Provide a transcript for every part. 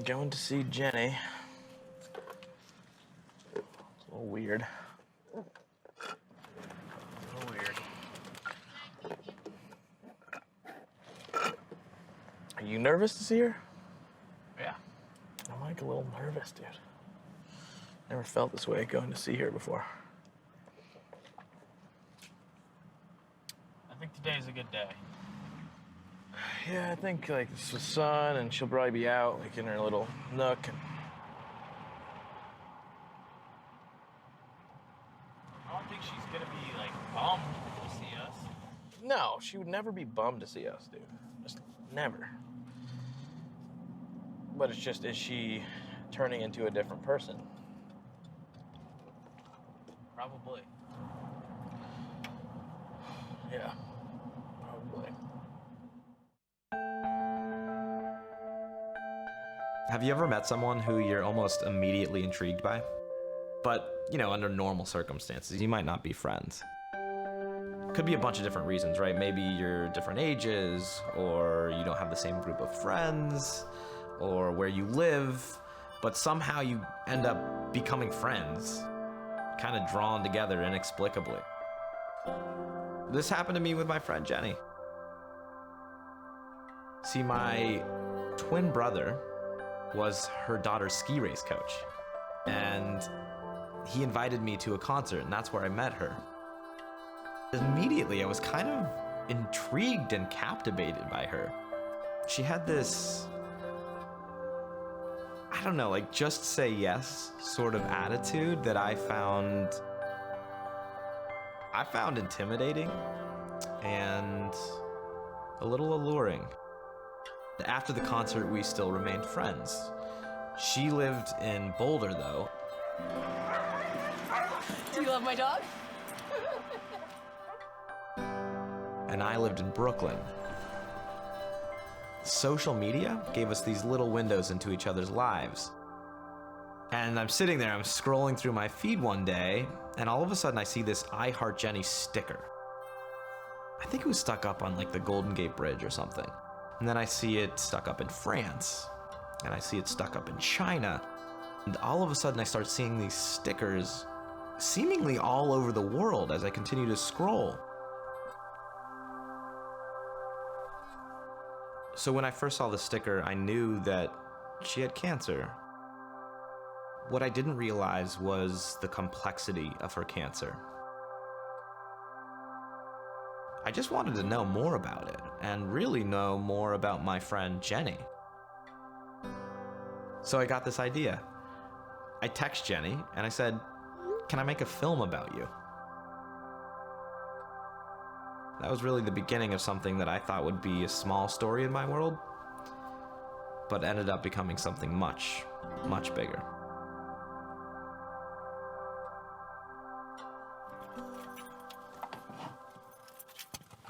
Going to see Jenny. It's a little weird. Are you nervous to see her? Yeah. I'm like a little nervous, dude. Never felt this way going to see her before. I think today's a good day. Yeah, I think like it's the sun and she'll probably be out like in her little nook. And... I don't think she's gonna be like bummed to see us. No, she would never be bummed to see us, dude. Just never. But it's just, is she turning into a different person? Probably. Yeah, probably. Have you ever met someone who you're almost immediately intrigued by? But, you know, under normal circumstances, you might not be friends. Could be a bunch of different reasons, right? Maybe you're different ages, or you don't have the same group of friends, or where you live, but somehow you end up becoming friends, kind of drawn together inexplicably. This happened to me with my friend Jenny. See, my twin brother was her daughter's ski race coach, and he invited me to a concert, and that's where I met her. Immediately, I was kind of intrigued and captivated by her. She had this, I don't know, like just say yes sort of attitude that I found intimidating and a little alluring. After the concert, we still remained friends. She lived in Boulder, though. Do you love my dog? And I lived in Brooklyn. Social media gave us these little windows into each other's lives. And I'm sitting there, I'm scrolling through my feed one day, and all of a sudden I see this I Heart Jenny sticker. I think it was stuck up on like the Golden Gate Bridge or something. And then I see it stuck up in France, and I see it stuck up in China. And all of a sudden I start seeing these stickers seemingly all over the world as I continue to scroll. So when I first saw the sticker, I knew that she had cancer. What I didn't realize was the complexity of her cancer. I just wanted to know more about it, and really know more about my friend Jenny. So I got this idea. I text Jenny, and I said, "Can I make a film about you?" That was really the beginning of something that I thought would be a small story in my world, but ended up becoming something much, much bigger.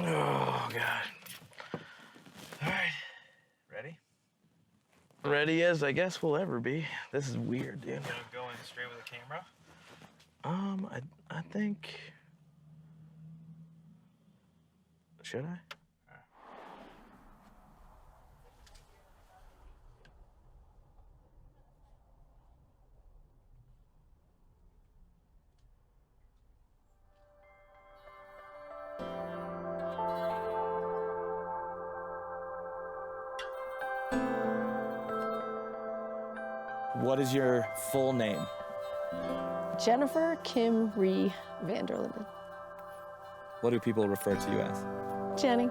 Oh, God. All right. Ready? Ready as I guess we'll ever be. This is weird, dude. You gonna go in straight with the camera? I think... Should I? What is your full name? Jennifer Kim Ree Vanderlinden. What do people refer to you as? Jenny.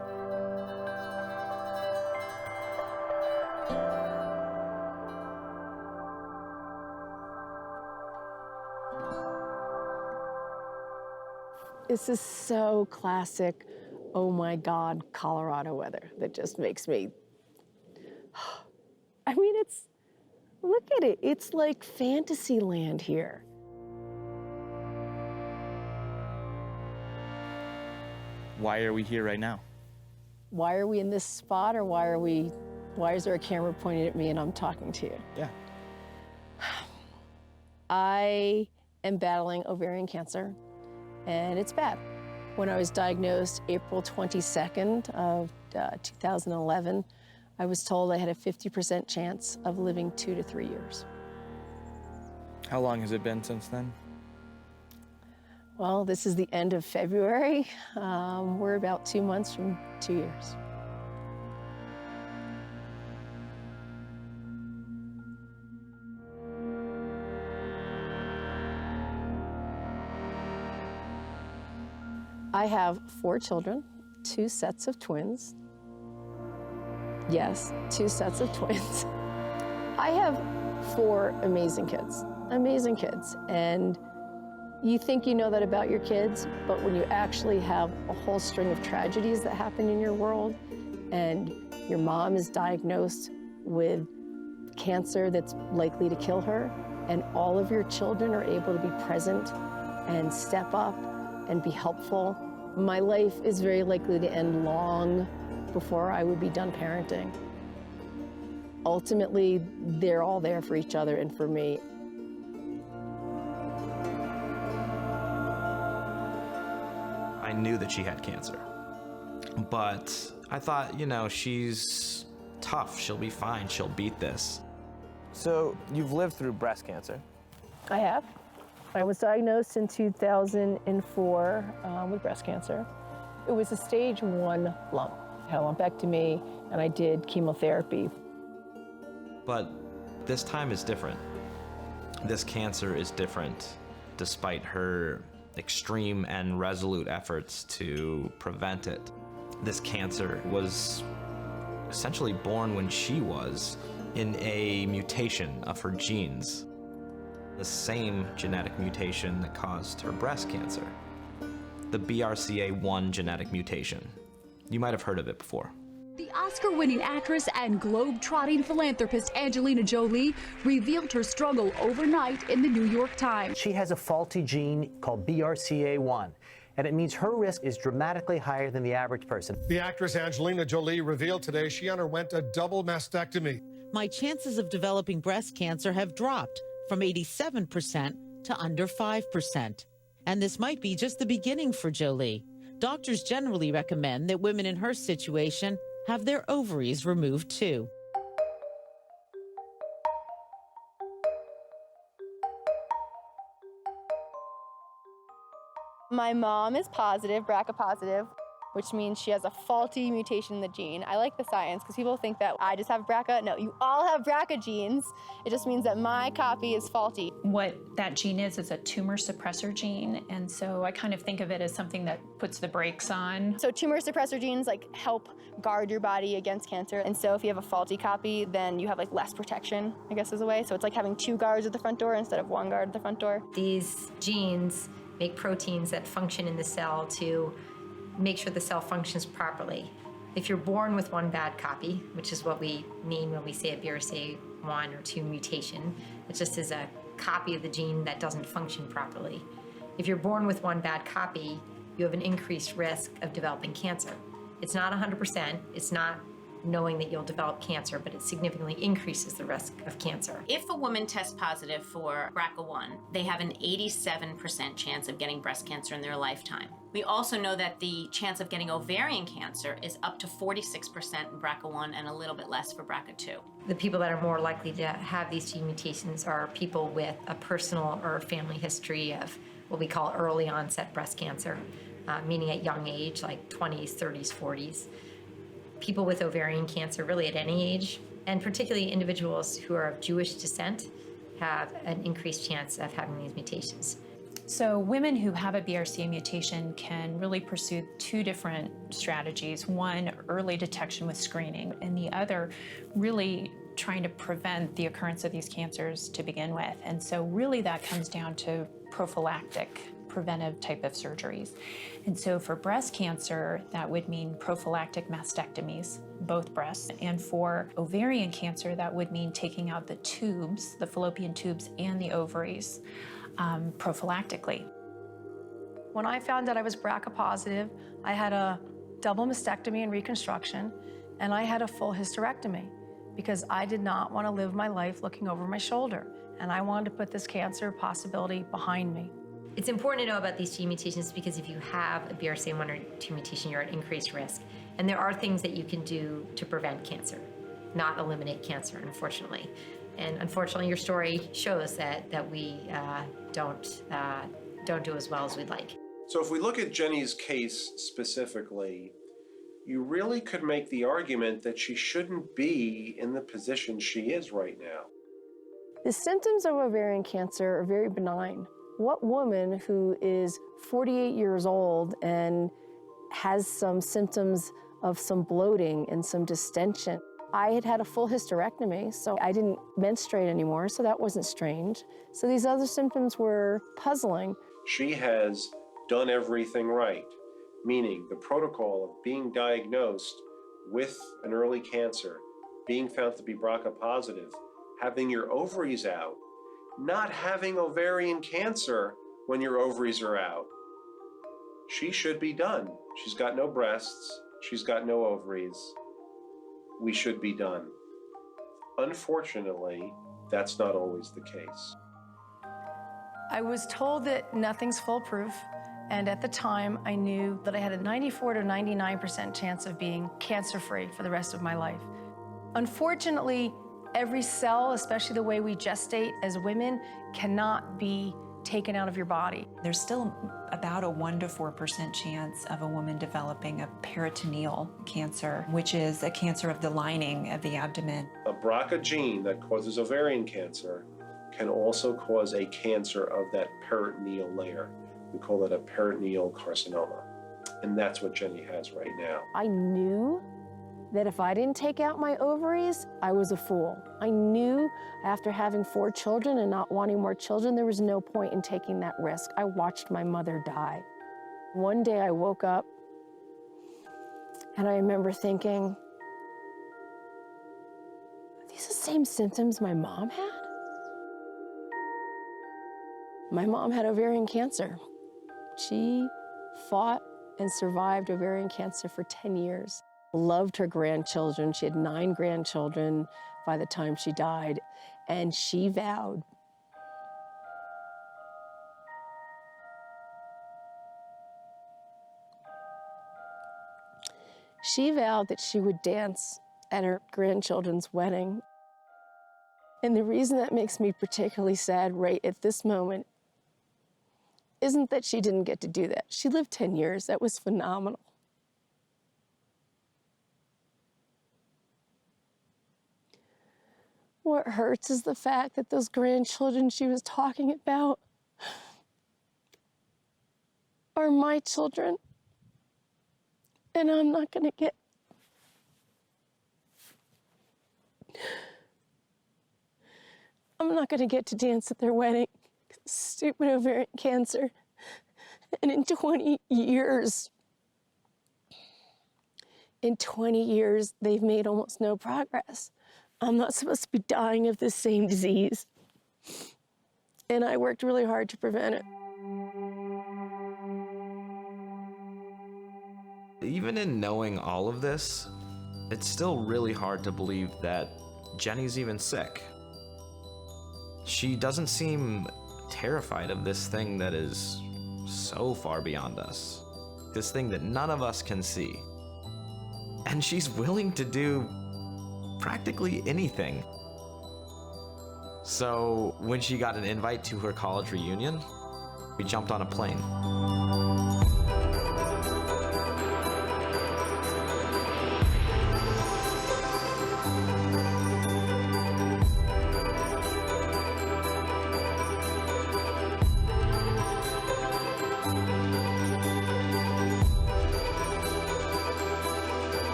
This is so classic, oh my God, Colorado weather that just makes me, I mean, look at it. It's like fantasy land here. Why are we here right now? Why are we in this spot, or why is there a camera pointed at me and I'm talking to you? Yeah. I am battling ovarian cancer, and it's bad. When I was diagnosed April 22nd of 2011, I was told I had a 50% chance of living 2 to 3 years. How long has it been since then? Well, this is the end of February. We're about 2 months from 2 years. I have 4 children, 2 sets of twins. Yes, 2 sets of twins. I have 4 amazing kids, and you think you know that about your kids, but when you actually have a whole string of tragedies that happen in your world, and your mom is diagnosed with cancer that's likely to kill her, and all of your children are able to be present and step up and be helpful, my life is very likely to end long before I would be done parenting. Ultimately, they're all there for each other and for me. I knew that she had cancer, but I thought, you know, she's tough, she'll be fine, she'll beat this. So you've lived through breast cancer. I have. I was diagnosed in 2004 with breast cancer. It was a stage 1 lump. I had a lumpectomy and I did chemotherapy. But this time is different. This cancer is different, despite her extreme and resolute efforts to prevent it. This cancer was essentially born when she was in a mutation of her genes. The same genetic mutation that caused her breast cancer. The BRCA1 genetic mutation. You might have heard of it before. The Oscar-winning actress and globe-trotting philanthropist Angelina Jolie revealed her struggle overnight in the New York Times. She has a faulty gene called BRCA1, and it means her risk is dramatically higher than the average person. The actress Angelina Jolie revealed today she underwent a double mastectomy. My chances of developing breast cancer have dropped from 87% to under 5%. And this might be just the beginning for Jolie. Doctors generally recommend that women in her situation have their ovaries removed too. My mom is positive, BRCA positive, which means she has a faulty mutation in the gene. I like the science because people think that I just have BRCA. No, you all have BRCA genes. It just means that my copy is faulty. What that gene is a tumor suppressor gene, and so I kind of think of it as something that puts the brakes on. So tumor suppressor genes help guard your body against cancer, and so if you have a faulty copy, then you have less protection, I guess is a way. So it's like having 2 guards at the front door instead of 1 guard at the front door. These genes make proteins that function in the cell to make sure the cell functions properly. If you're born with 1 bad copy, which is what we mean when we say a BRCA1 or 2 mutation, it just is a copy of the gene that doesn't function properly. If you're born with 1 bad copy, you have an increased risk of developing cancer. It's not 100%, it's not knowing that you'll develop cancer, but it significantly increases the risk of cancer. If a woman tests positive for BRCA1, they have an 87% chance of getting breast cancer in their lifetime. We also know that the chance of getting ovarian cancer is up to 46% in BRCA1 and a little bit less for BRCA2. The people that are more likely to have these gene mutations are people with a personal or family history of what we call early onset breast cancer, meaning at young age, like 20s, 30s, 40s. People with ovarian cancer really at any age, and particularly individuals who are of Jewish descent have an increased chance of having these mutations. So women who have a BRCA mutation can really pursue 2 different strategies. One, early detection with screening, and the other, really trying to prevent the occurrence of these cancers to begin with. And so really that comes down to prophylactic, preventive type of surgeries. And so for breast cancer, that would mean prophylactic mastectomies, both breasts. And for ovarian cancer, that would mean taking out the tubes, the fallopian tubes and the ovaries, prophylactically. When I found out I was BRCA positive, I had a double mastectomy and reconstruction, and I had a full hysterectomy because I did not want to live my life looking over my shoulder, and I wanted to put this cancer possibility behind me. It's important to know about these gene mutations because if you have a BRCA1 or 2 mutation, you're at increased risk. And there are things that you can do to prevent cancer. not eliminate cancer, unfortunately. And unfortunately, your story shows that we don't do as well as we'd like. So if we look at Jenny's case specifically, you really could make the argument that she shouldn't be in the position she is right now. The symptoms of ovarian cancer are very benign. What woman who is 48 years old and has some symptoms of some bloating and some distension? I had had a full hysterectomy, so I didn't menstruate anymore, so that wasn't strange. So these other symptoms were puzzling. She has done everything right, meaning the protocol of being diagnosed with an early cancer, being found to be BRCA positive, having your ovaries out, not having ovarian cancer when your ovaries are out. She should be done. She's got no breasts, she's got no ovaries. We should be done. Unfortunately, that's not always the case. I was told that nothing's foolproof, and at the time I knew that I had a 94 to 99% chance of being cancer-free for the rest of my life. Unfortunately, every cell, especially the way we gestate as women, cannot be taken out of your body. There's still about a 1 to 4% chance of a woman developing a peritoneal cancer, which is a cancer of the lining of the abdomen. A BRCA gene that causes ovarian cancer can also cause a cancer of that peritoneal layer. We call it a peritoneal carcinoma. And that's what Jenny has right now. I knew that if I didn't take out my ovaries, I was a fool. I knew after having 4 children and not wanting more children, there was no point in taking that risk. I watched my mother die. One day I woke up and I remember thinking, are these the same symptoms my mom had? My mom had ovarian cancer. She fought and survived ovarian cancer for 10 years. Loved her grandchildren. She had 9 grandchildren by the time she died. And she vowed that she would dance at her grandchildren's wedding. And the reason that makes me particularly sad right at this moment isn't that she didn't get to do that. She lived 10 years. That was phenomenal. What hurts is the fact that those grandchildren she was talking about are my children. And I'm not gonna get to dance at their wedding. Stupid ovarian cancer. And in 20 years, they've made almost no progress. I'm not supposed to be dying of this same disease. And I worked really hard to prevent it. Even in knowing all of this, it's still really hard to believe that Jenny's even sick. She doesn't seem terrified of this thing that is so far beyond us. This thing that none of us can see. And she's willing to do practically anything. So when she got an invite to her college reunion, we jumped on a plane.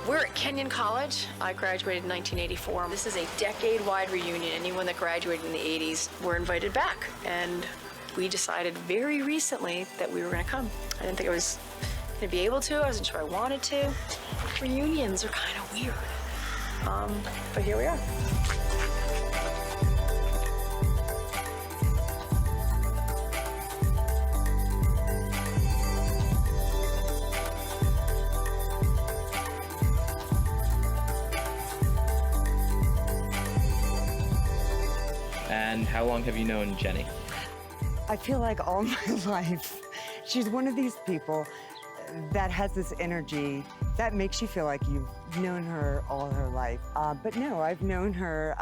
We're at Kenyon College. I graduated in 1984. This is a decade-wide reunion. Anyone that graduated in the 80s were invited back. And we decided very recently that we were gonna come. I didn't think I was gonna be able to. I wasn't sure I wanted to. Reunions are kind of weird. But here we are. And how long have you known Jenny? I feel like all my life. She's one of these people that has this energy that makes you feel like you've known her all her life. But no, I've known her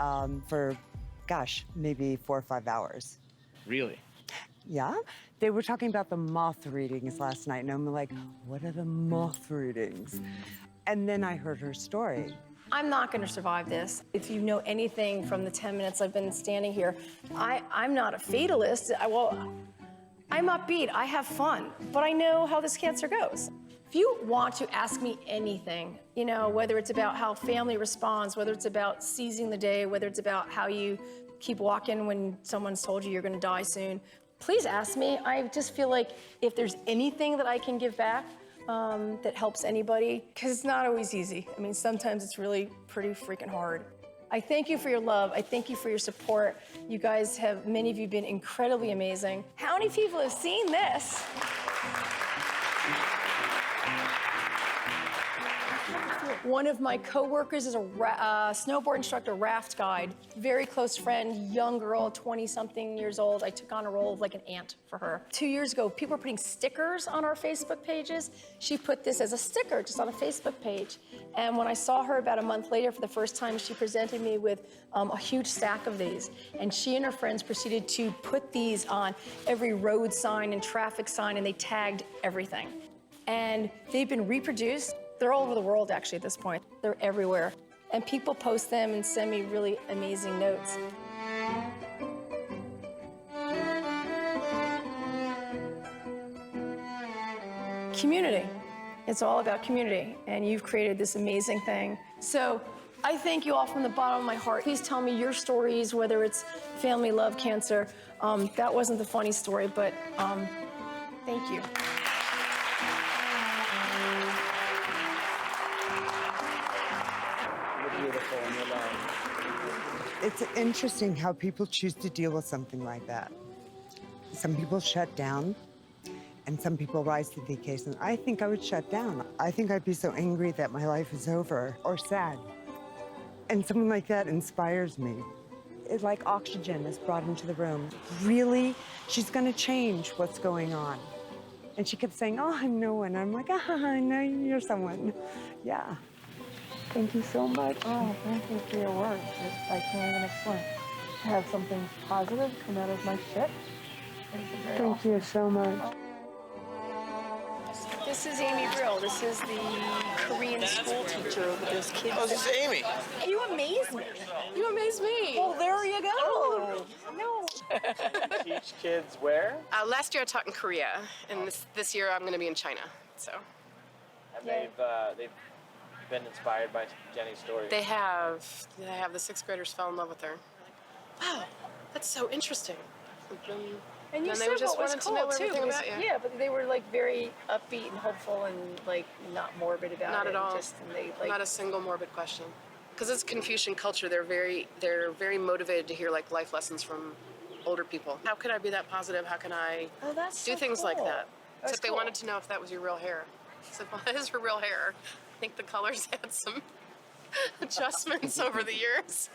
for, gosh, maybe 4 or 5 hours. Really? Yeah, they were talking about the moth readings last night, and I'm like, what are the moth readings? And then I heard her story. I'm not going to survive this. If you know anything from the 10 minutes I've been standing here, I'm not a fatalist. I'm upbeat, I have fun, but I know how this cancer goes. If you want to ask me anything, you know, whether it's about how family responds, whether it's about seizing the day, whether it's about how you keep walking when someone's told you you're gonna die soon, please ask me. I just feel like if there's anything that I can give back that helps anybody, because it's not always easy. I mean, sometimes it's really pretty freaking hard. I thank you for your love. I thank you for your support. You guys have, many of you, been incredibly amazing. How many people have seen this? One of my coworkers is a snowboard instructor, raft guide, very close friend, young girl, 20-something years old. I took on a role of like an aunt for her. 2 years ago, people were putting stickers on our Facebook pages. She put this as a sticker just on a Facebook page. And when I saw her about a month later for the first time, she presented me with a huge stack of these. And she and her friends proceeded to put these on every road sign and traffic sign, and they tagged everything. And they've been reproduced. They're all over the world, actually, at this point. They're everywhere. And people post them and send me really amazing notes. Community. It's all about community, and you've created this amazing thing. So I thank you all from the bottom of my heart. Please tell me your stories, whether it's family, love, cancer. That wasn't the funny story, but thank you. It's interesting how people choose to deal with something like that. Some people shut down, and some people rise to the occasion. I think I would shut down. I think I'd be so angry that my life is over, or sad. And something like that inspires me. It's like oxygen is brought into the room. Really, she's gonna change what's going on. And she kept saying, oh, I'm no one. I'm like, I know you're someone. Yeah. Thank you so much. Oh, thank you for your work. I can't even explain. To have something positive come out of my shit. Thank you so much. This is Amy Brill. This is the Korean school teacher with those kids. Oh, this is Amy. You amaze me. You amaze me. Well, there you go. Oh. No. Teach kids where? Last year I taught in Korea, and this year I'm going to be in China. So. And they've been inspired by Jenny's story. They have. The 6th graders fell in love with her. Wow, that's so interesting. And you they said just what was wanted to cool, know too. everything Because, about you. yeah, but they were like very upbeat and hopeful and like not morbid about Not it. at all. And they, like, Not a single morbid question. Because it's Confucian culture. They're very motivated to hear like life lessons from older people. How could I be that positive? How can I do things like that? Except they wanted to know if that was your real hair. I said, well, that is her real hair. I think the colors had some adjustments over the years.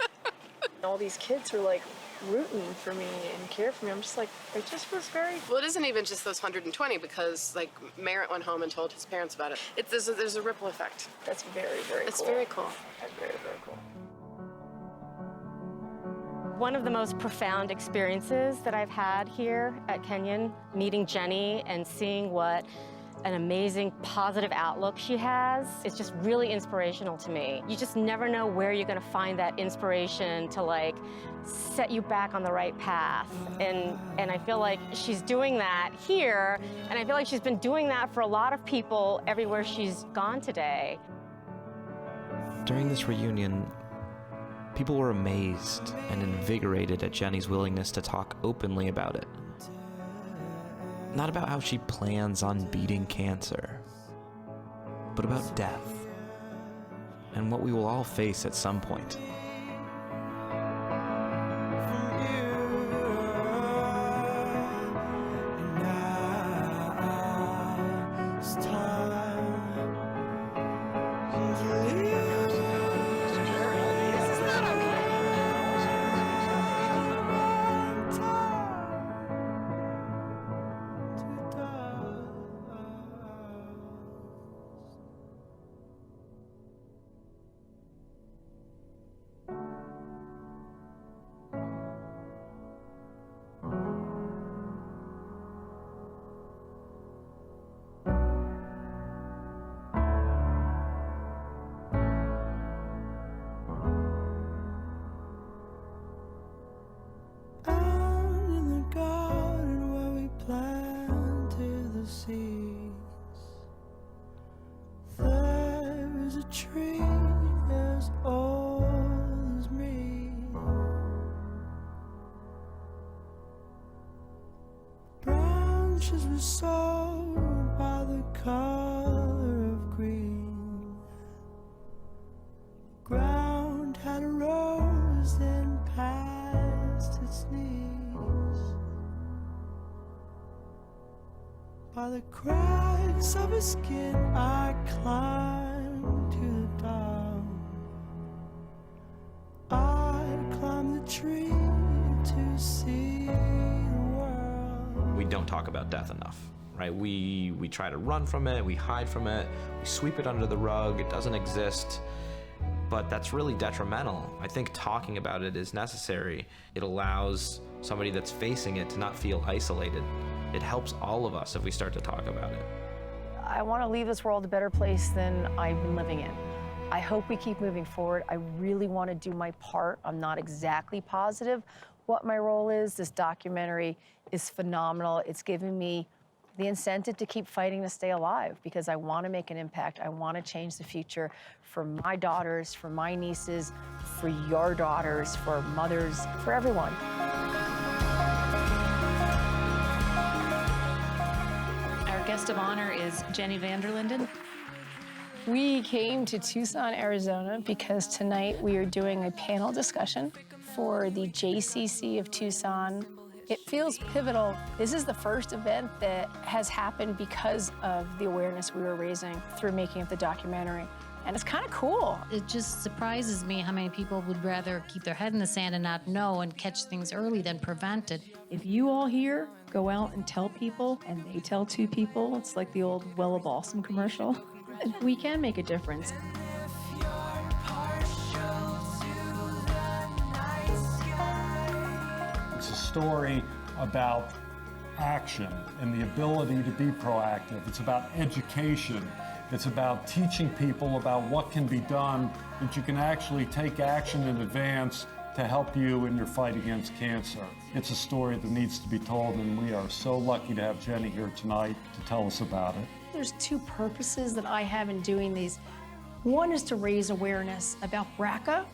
all these kids were like rooting for me and care for me. I'm just like, it just was very... Well, it isn't even just those 120 because like Merritt went home and told his parents about it. There's a ripple effect. That's very, very cool. It's very cool. That's very, very cool. One of the most profound experiences that I've had here at Kenyon, meeting Jenny and seeing what an amazing positive outlook she has, it's just really inspirational to me. You just never know where you're gonna find that inspiration to like set you back on the right path. And I feel like she's doing that here, and I feel like she's been doing that for a lot of people everywhere she's gone today. During this reunion, people were amazed and invigorated at Jenny's willingness to talk openly about it. Not about how she plans on beating cancer, but about death and what we will all face at some point. tree as old as me. Branches were sold by the color of green. Ground had rose and past its knees. By the cracks of his skin I climbed to the top. I climbed the tree to see the world. We don't talk about death enough, right? We try to run from it, we hide from it, we sweep it under the rug, it doesn't exist. But that's really detrimental. I think talking about it is necessary. It allows somebody that's facing it to not feel isolated. It helps all of us if we start to talk about it. I want to leave this world a better place than I've been living in. I hope we keep moving forward. I really want to do my part. I'm not exactly positive what my role is. This documentary is phenomenal. It's given me the incentive to keep fighting to stay alive because I want to make an impact. I want to change the future for my daughters, for my nieces, for your daughters, for mothers, for everyone. Our guest of honor is Jenny Vanderlinden. We came to Tucson, Arizona because tonight we are doing a panel discussion for the JCC of Tucson. It feels pivotal. This is the first event that has happened because of the awareness we were raising through making of the documentary. And it's kind of cool. It just surprises me how many people would rather keep their head in the sand and not know and catch things early than prevent it. If you all here go out and tell people, and they tell two people, it's like the old Well of Awesome commercial, we can make a difference. It's a story about action and the ability to be proactive. It's about education. It's about teaching people about what can be done, that you can actually take action in advance to help you in your fight against cancer. It's a story that needs to be told, and we are so lucky to have Jenny here tonight to tell us about it. There's two purposes that I have in doing these. One is to raise awareness about BRCA,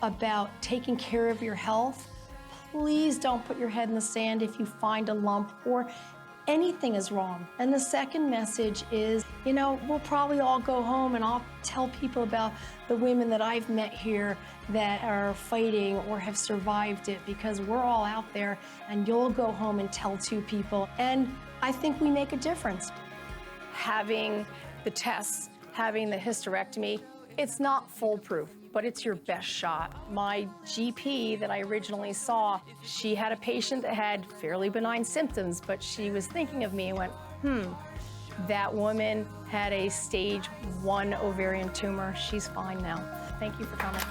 about taking care of your health. Please don't put your head in the sand if you find a lump or anything is wrong. And the second message is, you know, we'll probably all go home and I'll tell people about the women that I've met here that are fighting or have survived it, because we're all out there, and you'll go home and tell two people. And I think we make a difference. Having the tests, having the hysterectomy, it's not foolproof, but it's your best shot. My GP that I originally saw, she had a patient that had fairly benign symptoms, but she was thinking of me and went, that woman had a stage 1 ovarian tumor. She's fine now. Thank you for coming.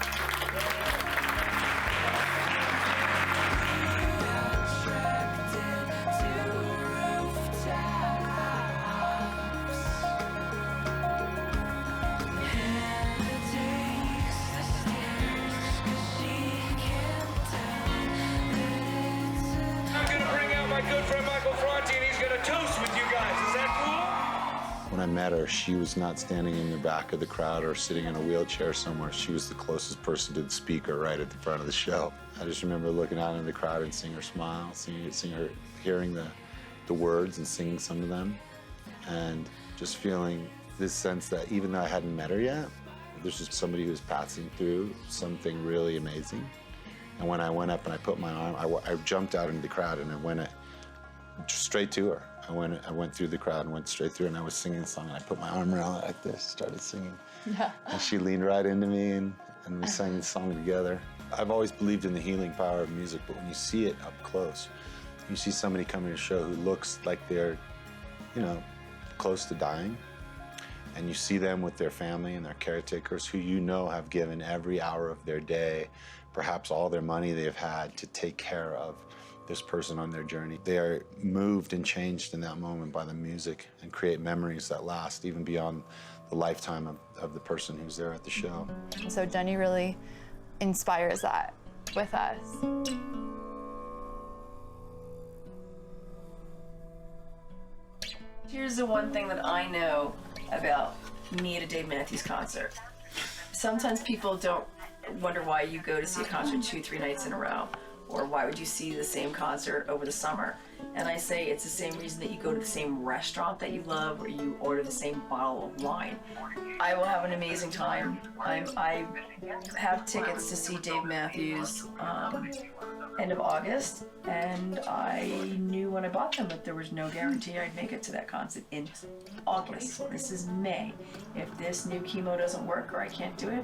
When I met her, she was not standing in the back of the crowd or sitting in a wheelchair somewhere. She was the closest person to the speaker right at the front of the show. I just remember looking out in the crowd and seeing her smile, seeing her, hearing the words and singing some of them, and just feeling this sense that even though I hadn't met her yet, there's just somebody who's passing through something really amazing. And when I went up and I put my arm, I jumped out into the crowd and I went straight to her. I went through the crowd and went straight through, and I was singing a song, and I put my arm around her like this, started singing. Yeah. And she leaned right into me, and we sang the song together. I've always believed in the healing power of music, but when you see it up close, you see somebody come to your show who looks like they're, you know, close to dying, and you see them with their family and their caretakers who you know have given every hour of their day, perhaps all their money they've had to take care of this person on their journey. They are moved and changed in that moment by the music and create memories that last even beyond the lifetime of the person who's there at the show. So Jenny really inspires that with us. Here's the one thing that I know about me at a Dave Matthews concert. Sometimes people don't wonder why you go to see a concert 2-3 nights in a row, or why would you see the same concert over the summer? And I say it's the same reason that you go to the same restaurant that you love, or you order the same bottle of wine. I will have an amazing time. I have tickets to see Dave Matthews end of August, and I knew when I bought them that there was no guarantee I'd make it to that concert in August. This is May. If this new chemo doesn't work or I can't do it,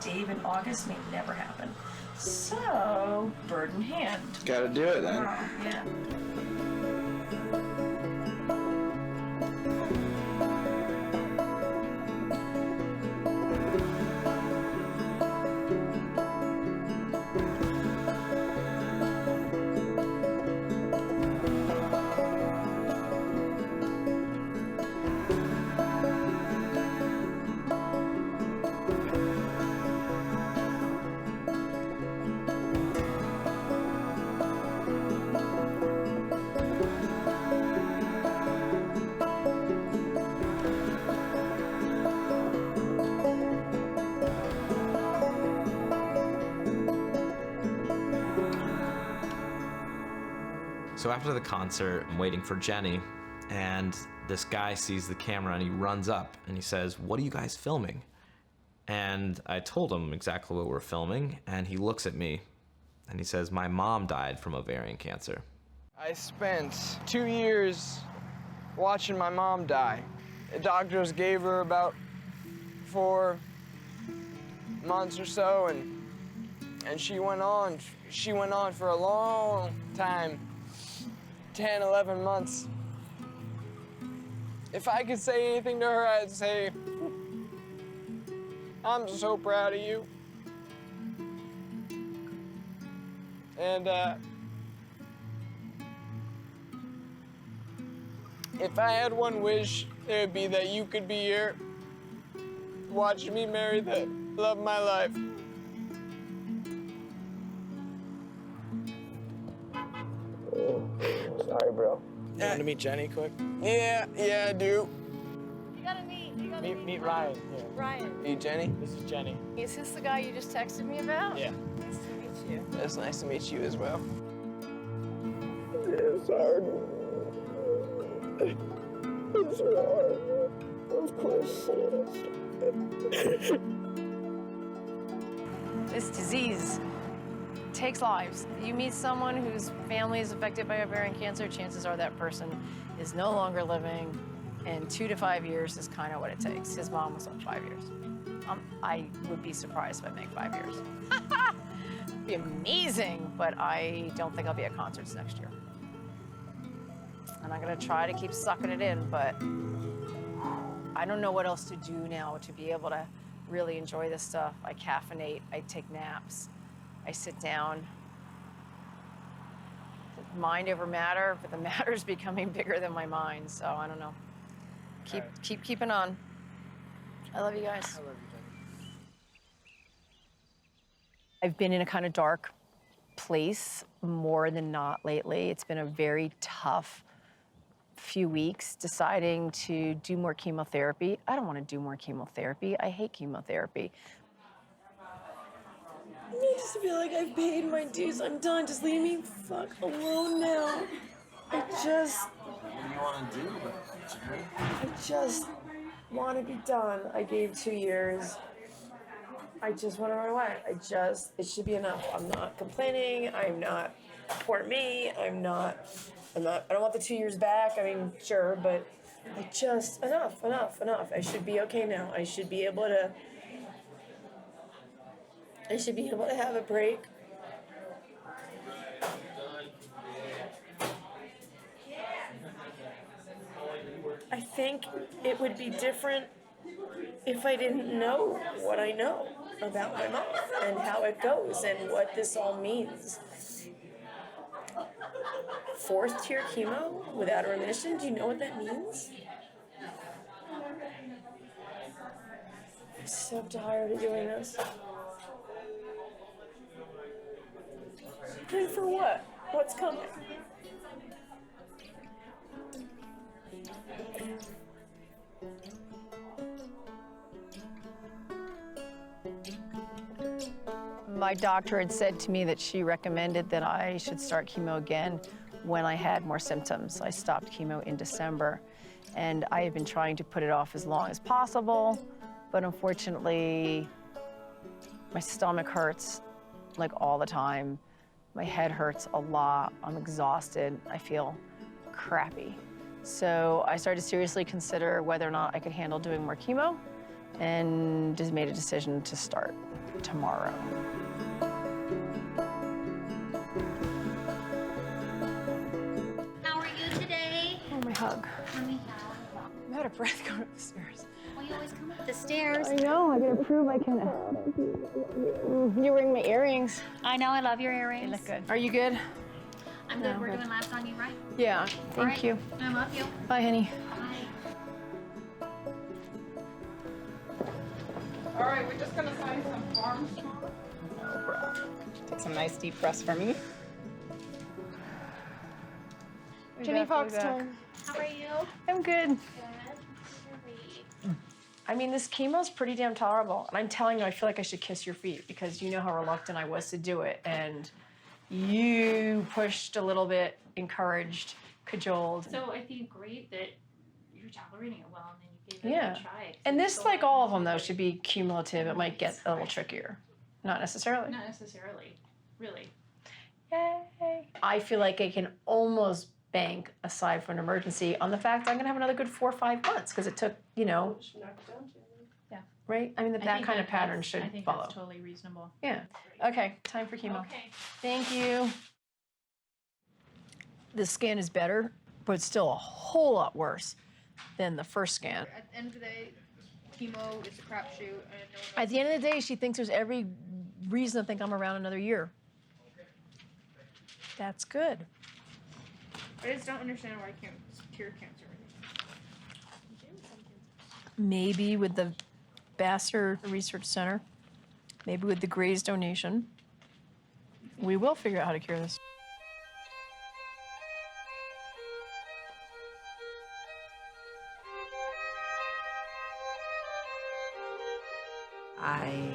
Dave in August may never happen. So, bird in hand. Gotta do it then. Yeah. So after the concert, I'm waiting for Jenny, and this guy sees the camera and he runs up and he says, "What are you guys filming?" And I told him exactly what we're filming, and he looks at me and he says, "My mom died from ovarian cancer." I spent 2 years watching my mom die. The doctors gave her about 4 months or so, and she went on for a long time. 10, 11 months. If I could say anything to her, I'd say, I'm so proud of you. And if I had one wish, it would be that you could be here watching me marry the love of my life. Sorry, bro. You want to meet Jenny quick? Yeah, I do. You gotta meet. Meet Ryan. Yeah. Ryan. Meet Jenny? This is Jenny. Is this the guy you just texted me about? Yeah. Nice to meet you. It's nice to meet you as well. It's hard. It's hard. Of course it is. This disease takes lives. You meet someone whose family is affected by ovarian cancer, chances are that person is no longer living, and 2 to 5 years is kind of what it takes. His mom was on 5 years. I would be surprised if I make 5 years. It'd be amazing, but I don't think I'll be at concerts next year. And I'm gonna try to keep sucking it in, but I don't know what else to do now to be able to really enjoy this stuff. I caffeinate, I take naps. I sit down. Mind over matter, but the matter's becoming bigger than my mind, so I don't know. Keep keeping on. I love you guys. I love you, Jenny. I've been in a kind of dark place more than not lately. It's been a very tough few weeks deciding to do more chemotherapy. I don't want to do more chemotherapy. I hate chemotherapy. I just feel like I've paid my dues. I'm done. Just leave me fuck alone now. I just... What do you want to do? I just want to be done. I gave 2 years. I just want to run away. It should be enough. I'm not complaining. I'm not, poor me. I don't want the 2 years back. I mean, sure, but enough. I should be okay now. I should be able to have a break. I think it would be different if I didn't know what I know about my mom and how it goes and what this all means. 4th tier chemo without a remission, do you know what that means? I'm so tired of doing this. And for what? What's coming? My doctor had said to me that she recommended that I should start chemo again when I had more symptoms. I stopped chemo in December, and I have been trying to put it off as long as possible, but unfortunately, my stomach hurts like all the time. My head hurts a lot. I'm exhausted. I feel crappy. So I started to seriously consider whether or not I could handle doing more chemo, and just made a decision to start tomorrow. How are you today? Oh, my hug. Let me I'm out of breath going up the stairs. Well, you always come up the stairs. I know, I gotta prove I can. You're wearing my earrings. I know, I love your earrings. They look good. Are you good? I'm good. We're doing labs on you, right? Yeah, All thank right. you. I love you. Bye, honey. Bye. All right, we're just gonna sign some forms tomorrow. No, bro. Take some nice deep breaths for me. Jenny Fox time. How are you? I'm good. Good. I mean, this chemo's pretty damn tolerable. And I'm telling you, I feel like I should kiss your feet because you know how reluctant I was to do it. And you pushed a little bit, encouraged, cajoled. So I think great that you're tolerating it well and then you gave it Yeah. a try. And this, like all of them, though, should be cumulative. It might get a little trickier. Not necessarily. Not necessarily, really. Yay. I feel like I can almost bank, aside from an emergency, on the fact that I'm going to have another good 4 or 5 months because it took, you know, Yeah. right? I mean, that think kind of pattern that's- should I think follow. that's totally reasonable. Yeah. Okay, time for chemo. Okay. Thank you. The scan is better, but it's still a whole lot worse than the first scan. At the end of the day, chemo is a crapshoot, and no one At the end of the day, she thinks there's every reason to think I'm around another year. That's good. I just don't understand why I can't cure cancer. Maybe with the Vassar Research Center, maybe with the Gray's donation, we will figure out how to cure this. I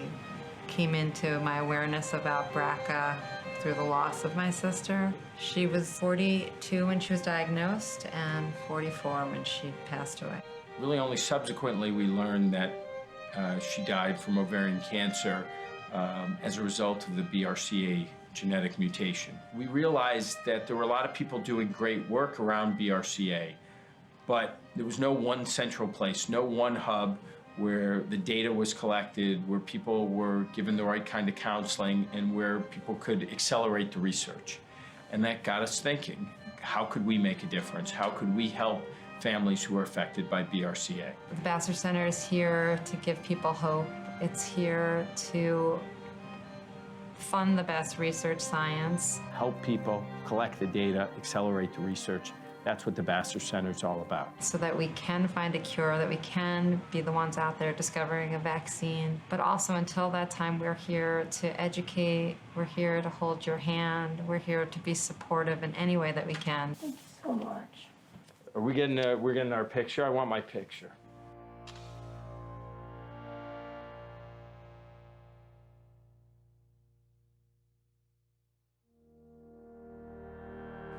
came into my awareness about BRCA through the loss of my sister. She was 42 when she was diagnosed and 44 when she passed away. Really only subsequently we learned that she died from ovarian cancer as a result of the BRCA genetic mutation. We realized that there were a lot of people doing great work around BRCA, but there was no one central place, no one hub where the data was collected, where people were given the right kind of counseling, and where people could accelerate the research. And that got us thinking, how could we make a difference? How could we help families who are affected by BRCA? The Vassar Center is here to give people hope. It's here to fund the best research science. Help people collect the data, accelerate the research. That's what the Vassar Center is all about. So that we can find a cure, that we can be the ones out there discovering a vaccine. But also until that time, we're here to educate, we're here to hold your hand, we're here to be supportive in any way that we can. Thank you so much. Are we getting we're getting our picture? I want my picture.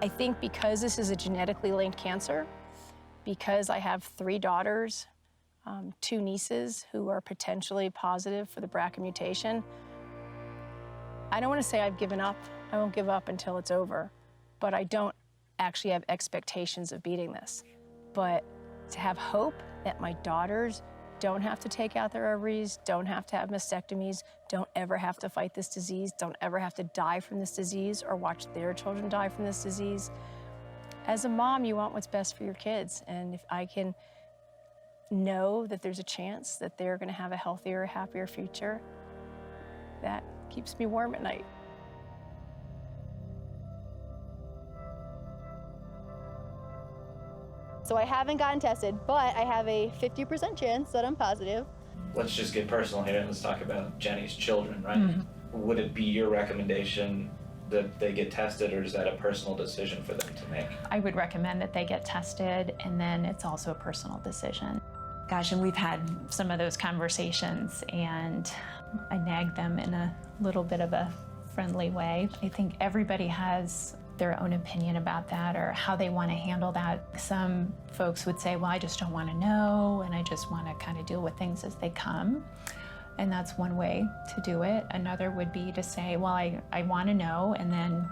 I think because this is a genetically linked cancer, because I have 3 daughters, 2 nieces who are potentially positive for the BRCA mutation, I don't want to say I've given up. I won't give up until it's over, but I don't actually have expectations of beating this. But to have hope that my daughters don't have to take out their ovaries, don't have to have mastectomies, don't ever have to fight this disease, don't ever have to die from this disease or watch their children die from this disease. As a mom, you want what's best for your kids. And if I can know that there's a chance that they're gonna have a healthier, happier future, that keeps me warm at night. So I haven't gotten tested, but I have a 50% chance that I'm positive. Let's just get personal here and let's talk about Jenny's children, right? Mm-hmm. Would it be your recommendation that they get tested, or is that a personal decision for them to make? I would recommend that they get tested, and then it's also a personal decision. Gosh, and we've had some of those conversations, and I nag them in a little bit of a friendly way. I think everybody has their own opinion about that or how they want to handle that. Some folks would say, well, I just don't want to know, and I just want to kind of deal with things as they come. And that's one way to do it. Another would be to say, well, I want to know, and then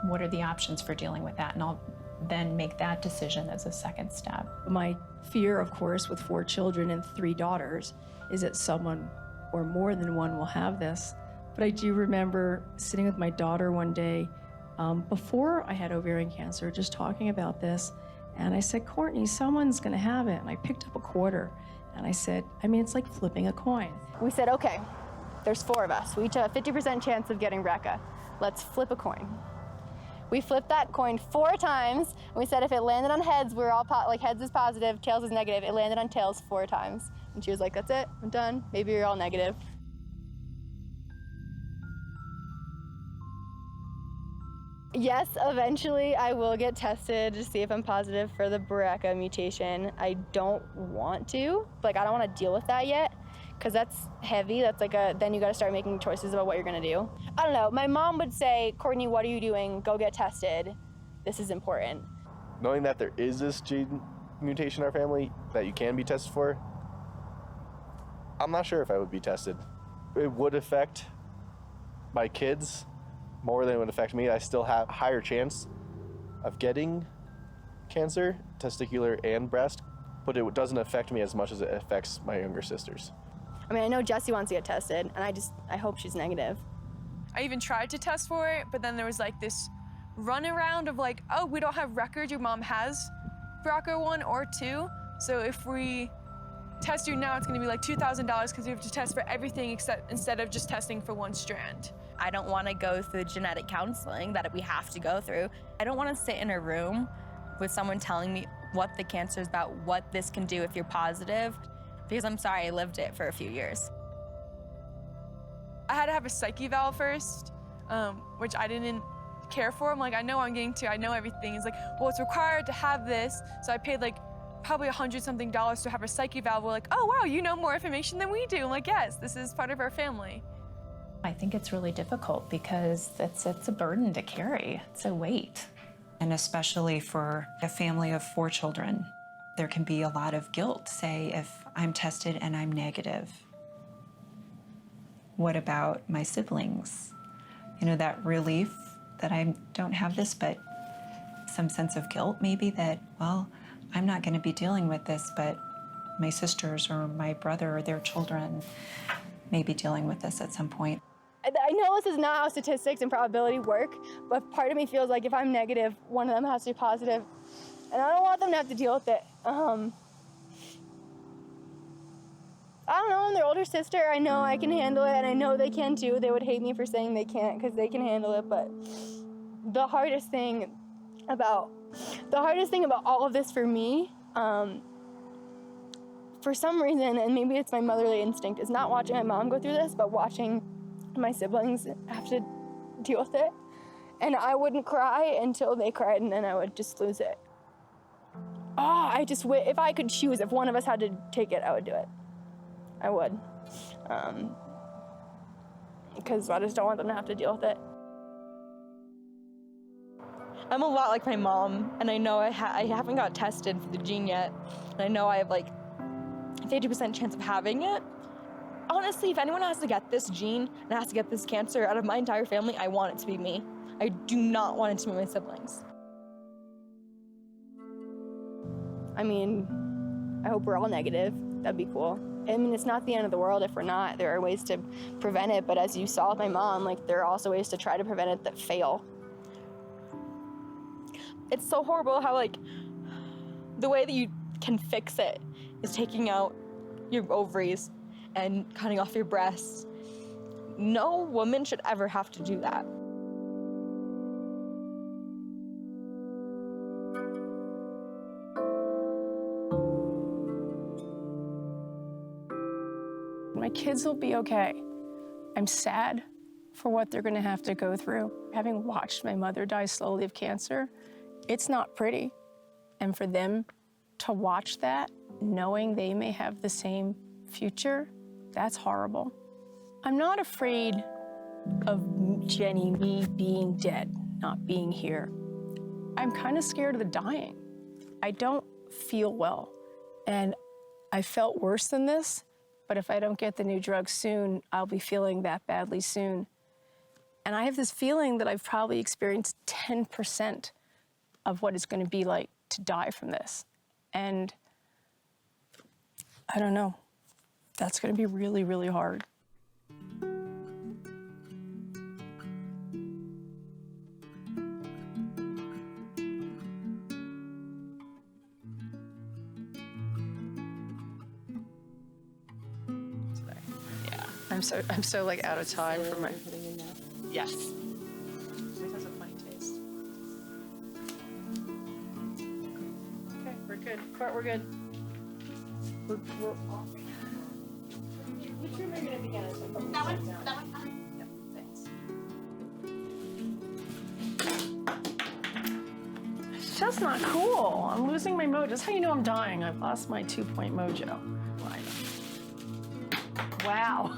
what are the options for dealing with that? And I'll then make that decision as a second step. My fear, of course, with 4 children and 3 daughters, is that someone or more than one will have this. But I do remember sitting with my daughter one day before I had ovarian cancer, just talking about this. And I said, Courtney, someone's gonna have it. And I picked up a quarter and I said, I mean, it's like flipping a coin. We said, okay, there's 4 of us. We each have a 50% chance of getting BRCA. Let's flip a coin. We flipped that coin 4 times. And we said if it landed on heads, we were all like heads is positive, tails is negative. It landed on tails 4 times. And she was like, that's it, I'm done. Maybe you're all negative. Yes, eventually I will get tested to see if I'm positive for the BRCA mutation. I don't want to, like I don't want to deal with that yet, because that's heavy. That's like then you got to start making choices about what you're gonna do. I don't know, my mom would say, Courtney, what are you doing? Go get tested. This is important. Knowing that there is this gene mutation in our family that you can be tested for, I'm not sure if I would be tested. It would affect my kids more than it would affect me. I still have a higher chance of getting cancer, testicular and breast, but it doesn't affect me as much as it affects my younger sisters. I mean, I know Jessie wants to get tested, and I hope she's negative. I even tried to test for it, but then there was like this runaround of like, oh, we don't have records, your mom has BRCA 1 or 2, so if we test you now, it's gonna be like $2,000 because we have to test for everything instead of just testing for 1 strand. I don't want to go through the genetic counseling that we have to go through. I don't want to sit in a room with someone telling me what the cancer is about, what this can do if you're positive, because I'm sorry, I lived it for a few years. I had to have a psych eval first, which I didn't care for. I'm like, I know I'm getting to, I know everything. It's like, well, it's required to have this, so I paid like probably $100-something to have a psych eval. We're like, oh wow, you know more information than we do. I'm like, yes, this is part of our family. I think it's really difficult because it's a burden to carry. It's a weight. And especially for a family of 4 children, there can be a lot of guilt. Say, if I'm tested and I'm negative, what about my siblings? You know, that relief that I don't have this, but some sense of guilt maybe that, well, I'm not gonna be dealing with this, but my sisters or my brother or their children may be dealing with this at some point. I know this is not how statistics and probability work, but part of me feels like if I'm negative, one of them has to be positive, and I don't want them to have to deal with it. I don't know, I'm their older sister. I know I can handle it, and I know they can too. They would hate me for saying they can't, because they can handle it, but the hardest thing about all of this for me, for some reason, and maybe it's my motherly instinct, is not watching my mom go through this, but watching my siblings have to deal with it. And I wouldn't cry until they cried, and then I would just lose it. Oh, if I could choose, if one of us had to take it, I would do it. I would. Because I just don't want them to have to deal with it. I'm a lot like my mom, and I know I haven't got tested for the gene yet, and I know I have like a 50% chance of having it. Honestly, if anyone has to get this gene and has to get this cancer out of my entire family, I want it to be me. I do not want it to be my siblings. I mean, I hope we're all negative. That'd be cool. I mean, it's not the end of the world if we're not. There are ways to prevent it, but as you saw with my mom, like, there are also ways to try to prevent it that fail. It's so horrible how, like, the way that you can fix it is taking out your ovaries and cutting off your breasts. No woman should ever have to do that. My kids will be okay. I'm sad for what they're gonna have to go through. Having watched my mother die slowly of cancer, it's not pretty. And for them to watch that, knowing they may have the same future, that's horrible. I'm not afraid of Jenny, me being dead, not being here. I'm kind of scared of the dying. I don't feel well, and I felt worse than this, but if I don't get the new drug soon, I'll be feeling that badly soon. And I have this feeling that I've probably experienced 10% of what it's going to be like to die from this. And I don't know. That's going to be really, really hard. I'm so like out of time for my. Yes. It has a funny taste. Okay, we're good. We're good. We're off. Which room are you gonna be in? That one. That one. Yep, thanks. It's just not cool. I'm losing my mojo. That's how you know I'm dying. I've lost my 2-point mojo. Wow.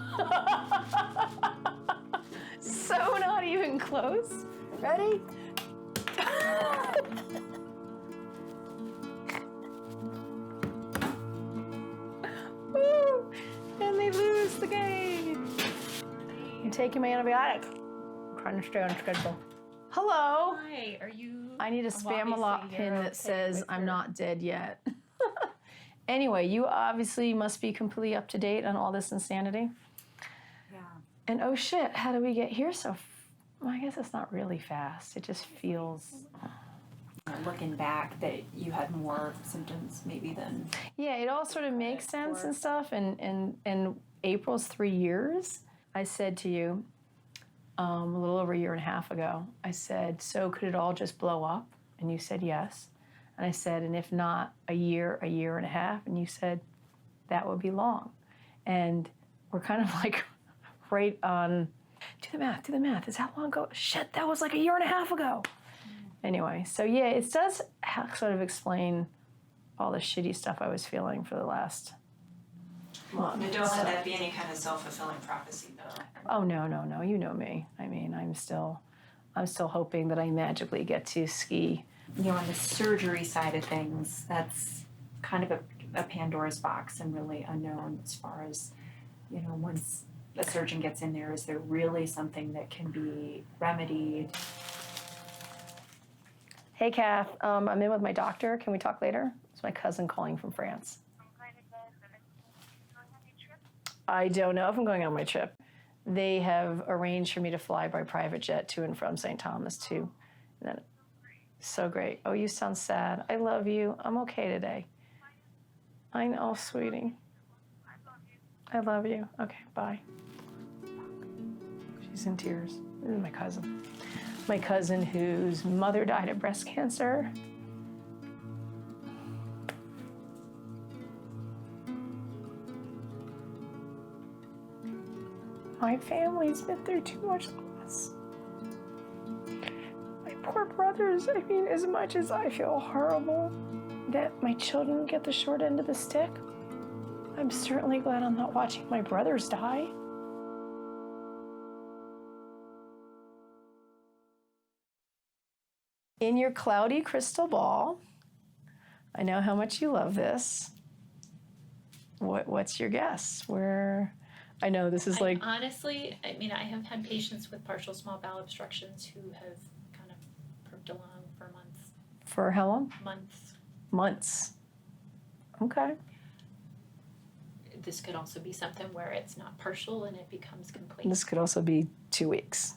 So not even close. Ready? Woo! And they lose the game. I'm taking my antibiotic. I'm trying to stay on schedule. Hello. Hi, are you? I need a Spam-a-lot pin that says I'm not dead yet. Anyway, you obviously must be completely up to date on all this insanity. Yeah. And oh shit, how did we get here so well, I guess it's not really fast. It just feels... Looking back, that you had more symptoms maybe than... Yeah, it all sort of makes sense and stuff. And April's 3 years, I said to you a little over a year and a half ago, I said, so could it all just blow up? And you said yes. And I said, and if not, a year and a half? And you said, that would be long. And we're kind of like right on, do the math. Is that long ago? Shit, that was like a year and a half ago. Anyway, so yeah, it does sort of explain all the shitty stuff I was feeling for the last month. But don't let that be any kind of self-fulfilling prophecy, though. Oh, no, you know me. I mean, I'm still hoping that I magically get to ski. You know, on the surgery side of things, that's kind of a Pandora's box and really unknown as far as, you know, once a surgeon gets in there, is there really something that can be remedied? Hey, Kath, I'm in with my doctor. Can we talk later? It's my cousin calling from France. I don't know if I'm going on my trip. They have arranged for me to fly by private jet to and from St. Thomas too. And then, so great. Oh, you sound sad. I love you. I'm okay today. I know, sweetie. I love you. Okay, bye. She's in tears. This is my cousin. My cousin whose mother died of breast cancer. My family's been through too much loss. My poor brothers, I mean, as much as I feel horrible that my children get the short end of the stick, I'm certainly glad I'm not watching my brothers die. In your cloudy crystal ball, I know how much you love this. What's your guess? I know this is like... Honestly, I mean, I have had patients with partial small bowel obstructions who have kind of perked along for months. For how long? Months. Months. Okay. This could also be something where it's not partial and it becomes complete. This could also be 2 weeks.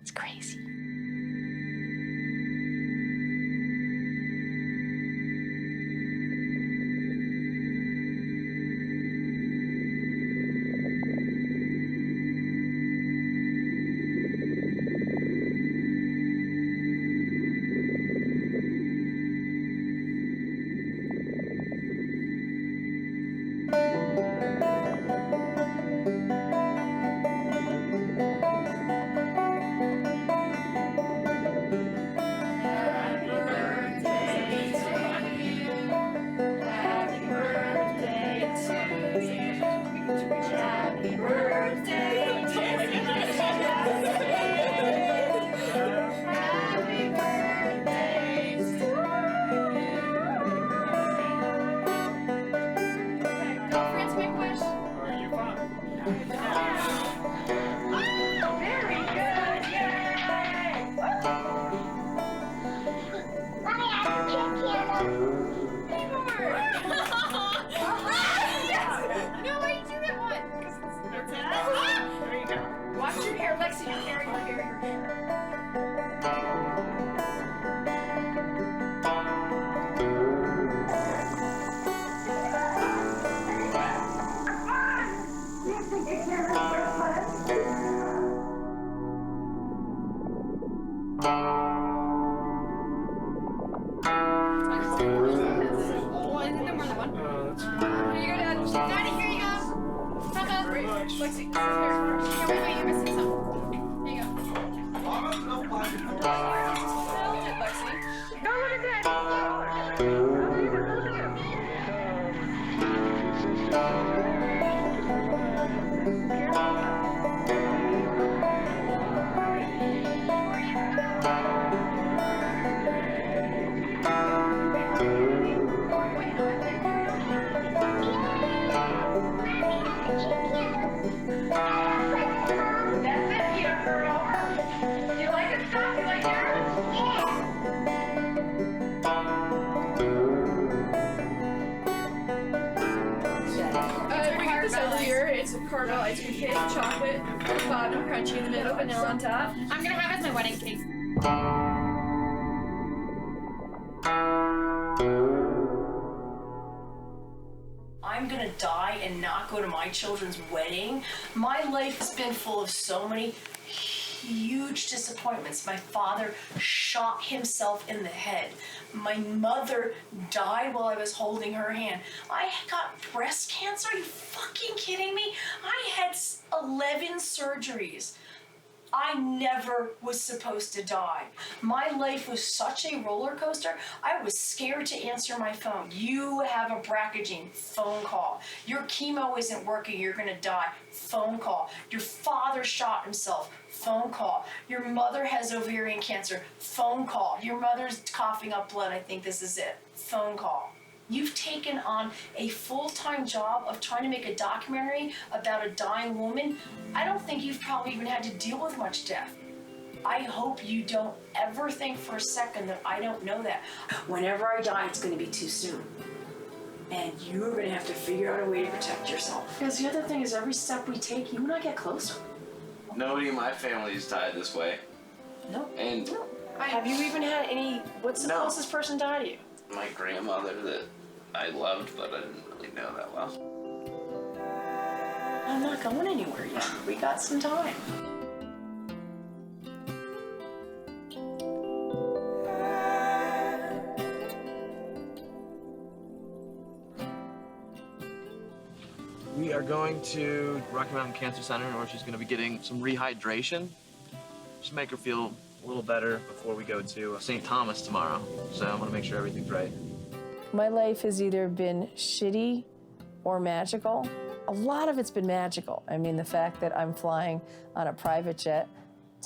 It's crazy. Caramel ice cream cake, chocolate, bottom, crunchy in the middle, vanilla on top. I'm gonna have it as my wedding cake. I'm gonna die and not go to my children's wedding. My life has been full of so many huge disappointments. My father shot himself in the head. My mother died while I was holding her hand. I got breast cancer? Are you fucking kidding me? I had 11 surgeries. I never was supposed to die. My life was such a roller coaster. I was scared to answer my phone. You have a BRCA gene, phone call. Your chemo isn't working, you're gonna die, phone call. Your father shot himself, phone call. Your mother has ovarian cancer, phone call. Your mother's coughing up blood, I think this is it, phone call. You've taken on a full-time job of trying to make a documentary about a dying woman. I don't think you've probably even had to deal with much death. I hope you don't ever think for a second that I don't know that. Whenever I die, it's gonna be too soon. And you're gonna have to figure out a way to protect yourself. Because the other thing is every step we take, you and I get closer. Nobody in my family has died this way. No. And Have you even had any, what's the closest person died to you? my grandmother that I loved, but I didn't really know that well. I'm not going anywhere yet. We got some time. We are going to Rocky Mountain Cancer Center where she's going to be getting some rehydration. Just make her feel a little better before we go to St. Thomas tomorrow. So I want to make sure everything's right. My life has either been shitty or magical. A lot of it's been magical. I mean, the fact that I'm flying on a private jet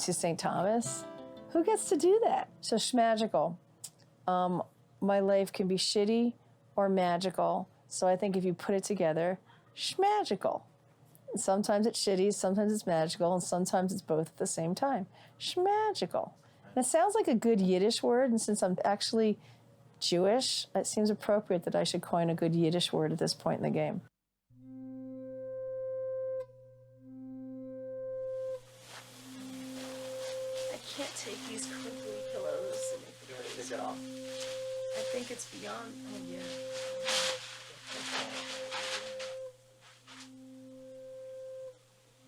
to St. Thomas, who gets to do that? So schmagical. My life can be shitty or magical. So I think if you put it together, schmagical. Sometimes it's shitty, sometimes it's magical, and sometimes it's both at the same time. Schmagical. And it sounds like a good Yiddish word, and since I'm actually Jewish, it seems appropriate that I should coin a good Yiddish word at this point in the game. I can't take these crinkly pillows and make the place take it off? I think it's beyond. Oh yeah.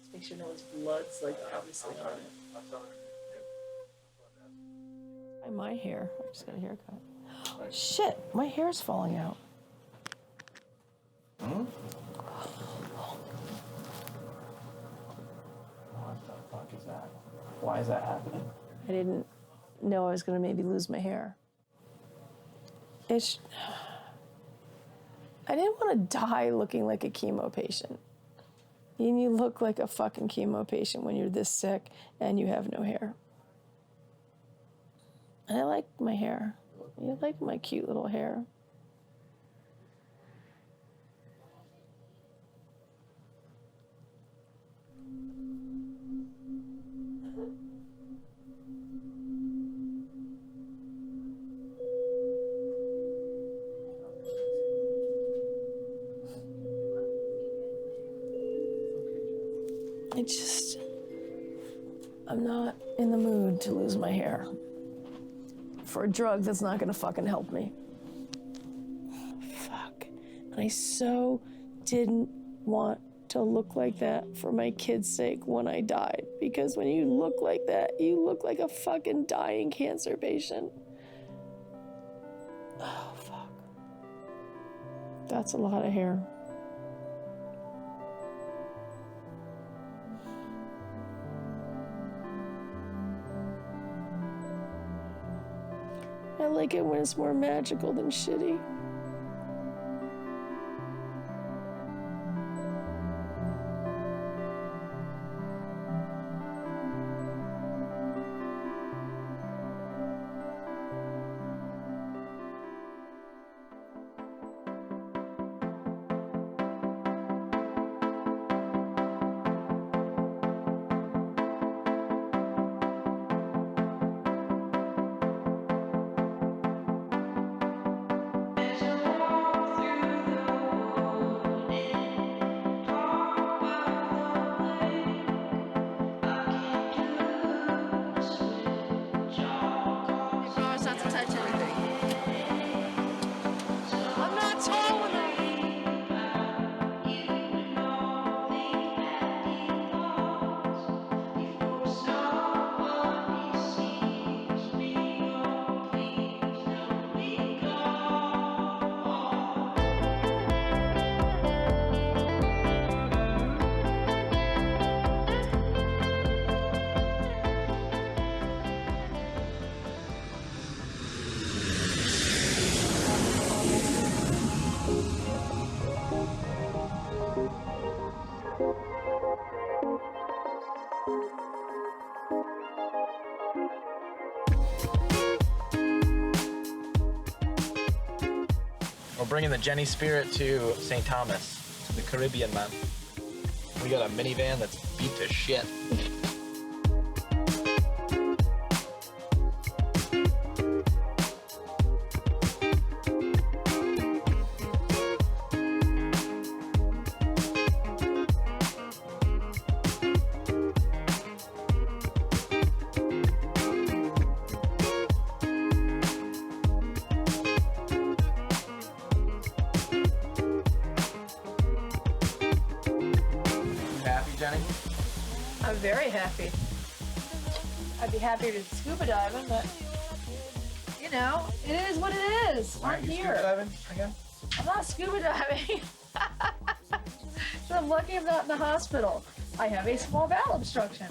Just make sure no one's blood's like obviously on it. My hair. I just got a haircut. Shit, my hair's falling out. Hmm? What the fuck is that? Why is that happening? I didn't know I was going to maybe lose my hair. I didn't want to die looking like a chemo patient. And you look like a fucking chemo patient when you're this sick and you have no hair. And I like my hair. I like my cute little hair. I'm not in the mood to lose my hair for a drug that's not gonna fucking help me. Fuck. And I so didn't want to look like that for my kid's sake when I died, because when you look like that, you look like a fucking dying cancer patient. Oh, fuck. That's a lot of hair. I like it when it's more magical than shitty. We're bringing the Jenny spirit to St. Thomas, to the Caribbean, man. We got a minivan that's beat to shit. Jenny? I'm very happy. I'd be happier to scuba diving, but you know, it is what it is. I'm here. Scuba diving again? I'm not scuba diving. So I'm lucky I'm not in the hospital. I have a small bowel obstruction.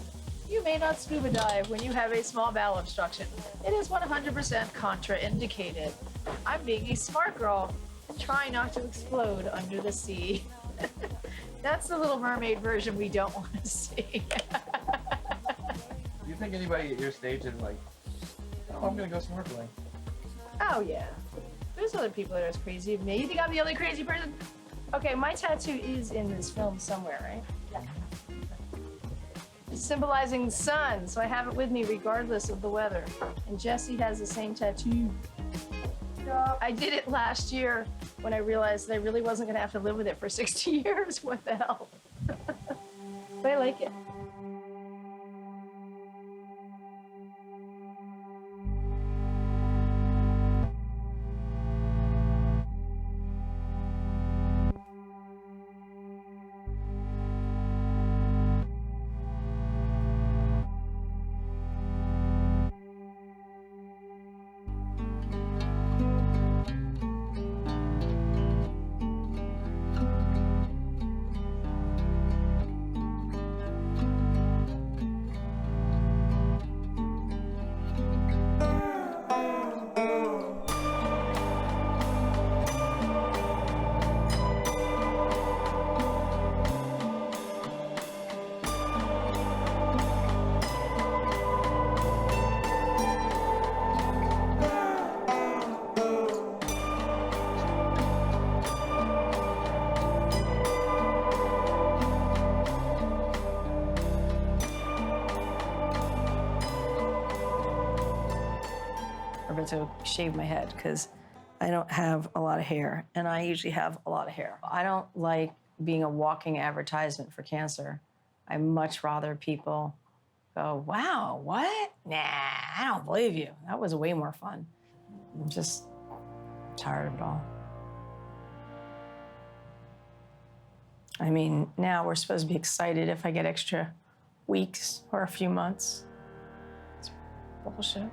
You may not scuba dive when you have a small bowel obstruction. It is 100% contraindicated. I'm being a smart girl, trying not to explode under the sea. That's the Little Mermaid version we don't want to see. Do you think anybody at your stage is like, oh, I'm gonna go snorkeling? Oh yeah. There's other people that are as crazy as me. You think I'm the only crazy person? Okay, my tattoo is in this film somewhere, right? Yeah. It's symbolizing the sun, so I have it with me regardless of the weather. And Jesse has the same tattoo. I did it last year when I realized that I really wasn't gonna have to live with it for 60 years. What the hell? But I like it. never to shave my head because I don't have a lot of hair, and I usually have a lot of hair. I don't like being a walking advertisement for cancer. I much rather people go, wow, what? Nah, I don't believe you. That was way more fun. I'm just tired of it all. I mean, now we're supposed to be excited if I get extra weeks or a few months. It's bullshit.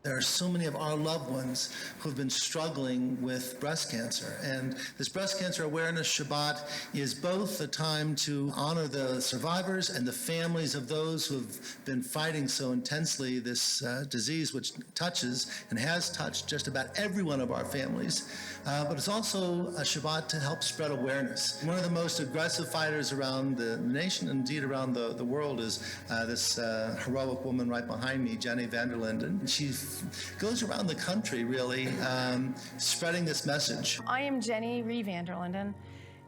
There are so many of our loved ones who have been struggling with breast cancer. And this Breast Cancer Awareness Shabbat is both a time to honor the survivors and the families of those who have been fighting so intensely this disease, which touches and has touched just about every one of our families. But it's also a Shabbat to help spread awareness. One of the most aggressive fighters around the nation, indeed around the world, is this heroic woman right behind me, Jenny Vanderlinden. And she goes around the country, really, spreading this message. I am Jenny Ree Vanderlinden,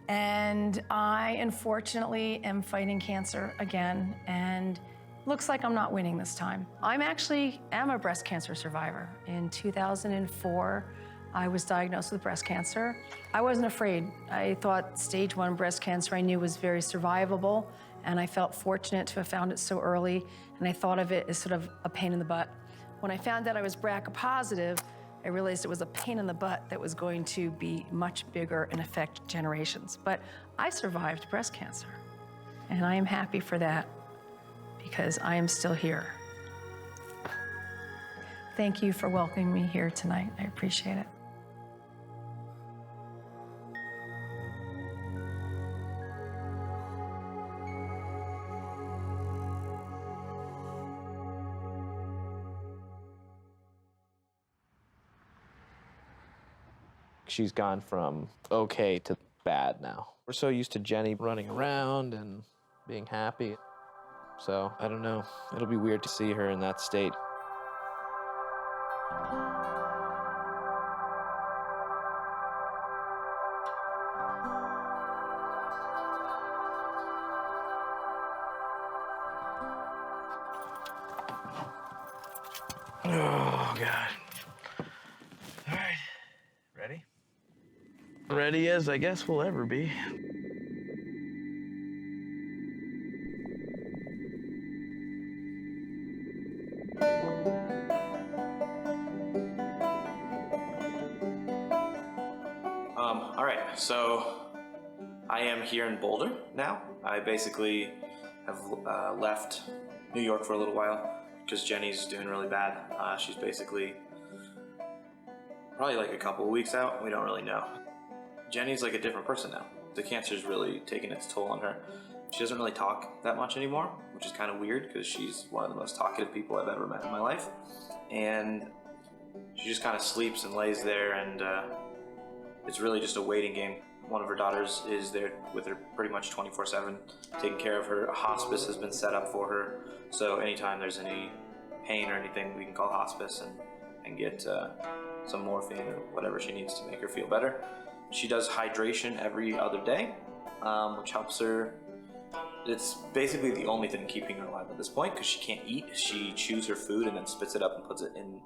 and I unfortunately am fighting cancer again, and looks like I'm not winning this time. I'm a breast cancer survivor. In 2004, I was diagnosed with breast cancer. I wasn't afraid. I thought stage 1 breast cancer I knew was very survivable, and I felt fortunate to have found it so early, and I thought of it as sort of a pain in the butt. When I found out I was BRCA positive, I realized it was a pain in the butt that was going to be much bigger and affect generations. But I survived breast cancer, and I am happy for that because I am still here. Thank you for welcoming me here tonight. I appreciate it. She's gone from okay to bad now. We're so used to Jenny running around and being happy. So, I don't know. It'll be weird to see her in that state. Oh, God. All right. Ready? Ready as I guess we'll ever be. All right, so I am here in Boulder now. I basically have left New York for a little while because Jenny's doing really bad. She's basically probably like a couple of weeks out. We don't really know. Jenny's like a different person now. The cancer's really taken its toll on her. She doesn't really talk that much anymore, which is kind of weird because she's one of the most talkative people I've ever met in my life. And she just kind of sleeps and lays there, and it's really just a waiting game. One of her daughters is there with her pretty much 24/7, taking care of her. A hospice has been set up for her, so anytime there's any pain or anything, we can call hospice and get some morphine or whatever she needs to make her feel better. She does hydration every other day, which helps her. It's basically the only thing keeping her alive at this point because she can't eat. She chews her food and then spits it up and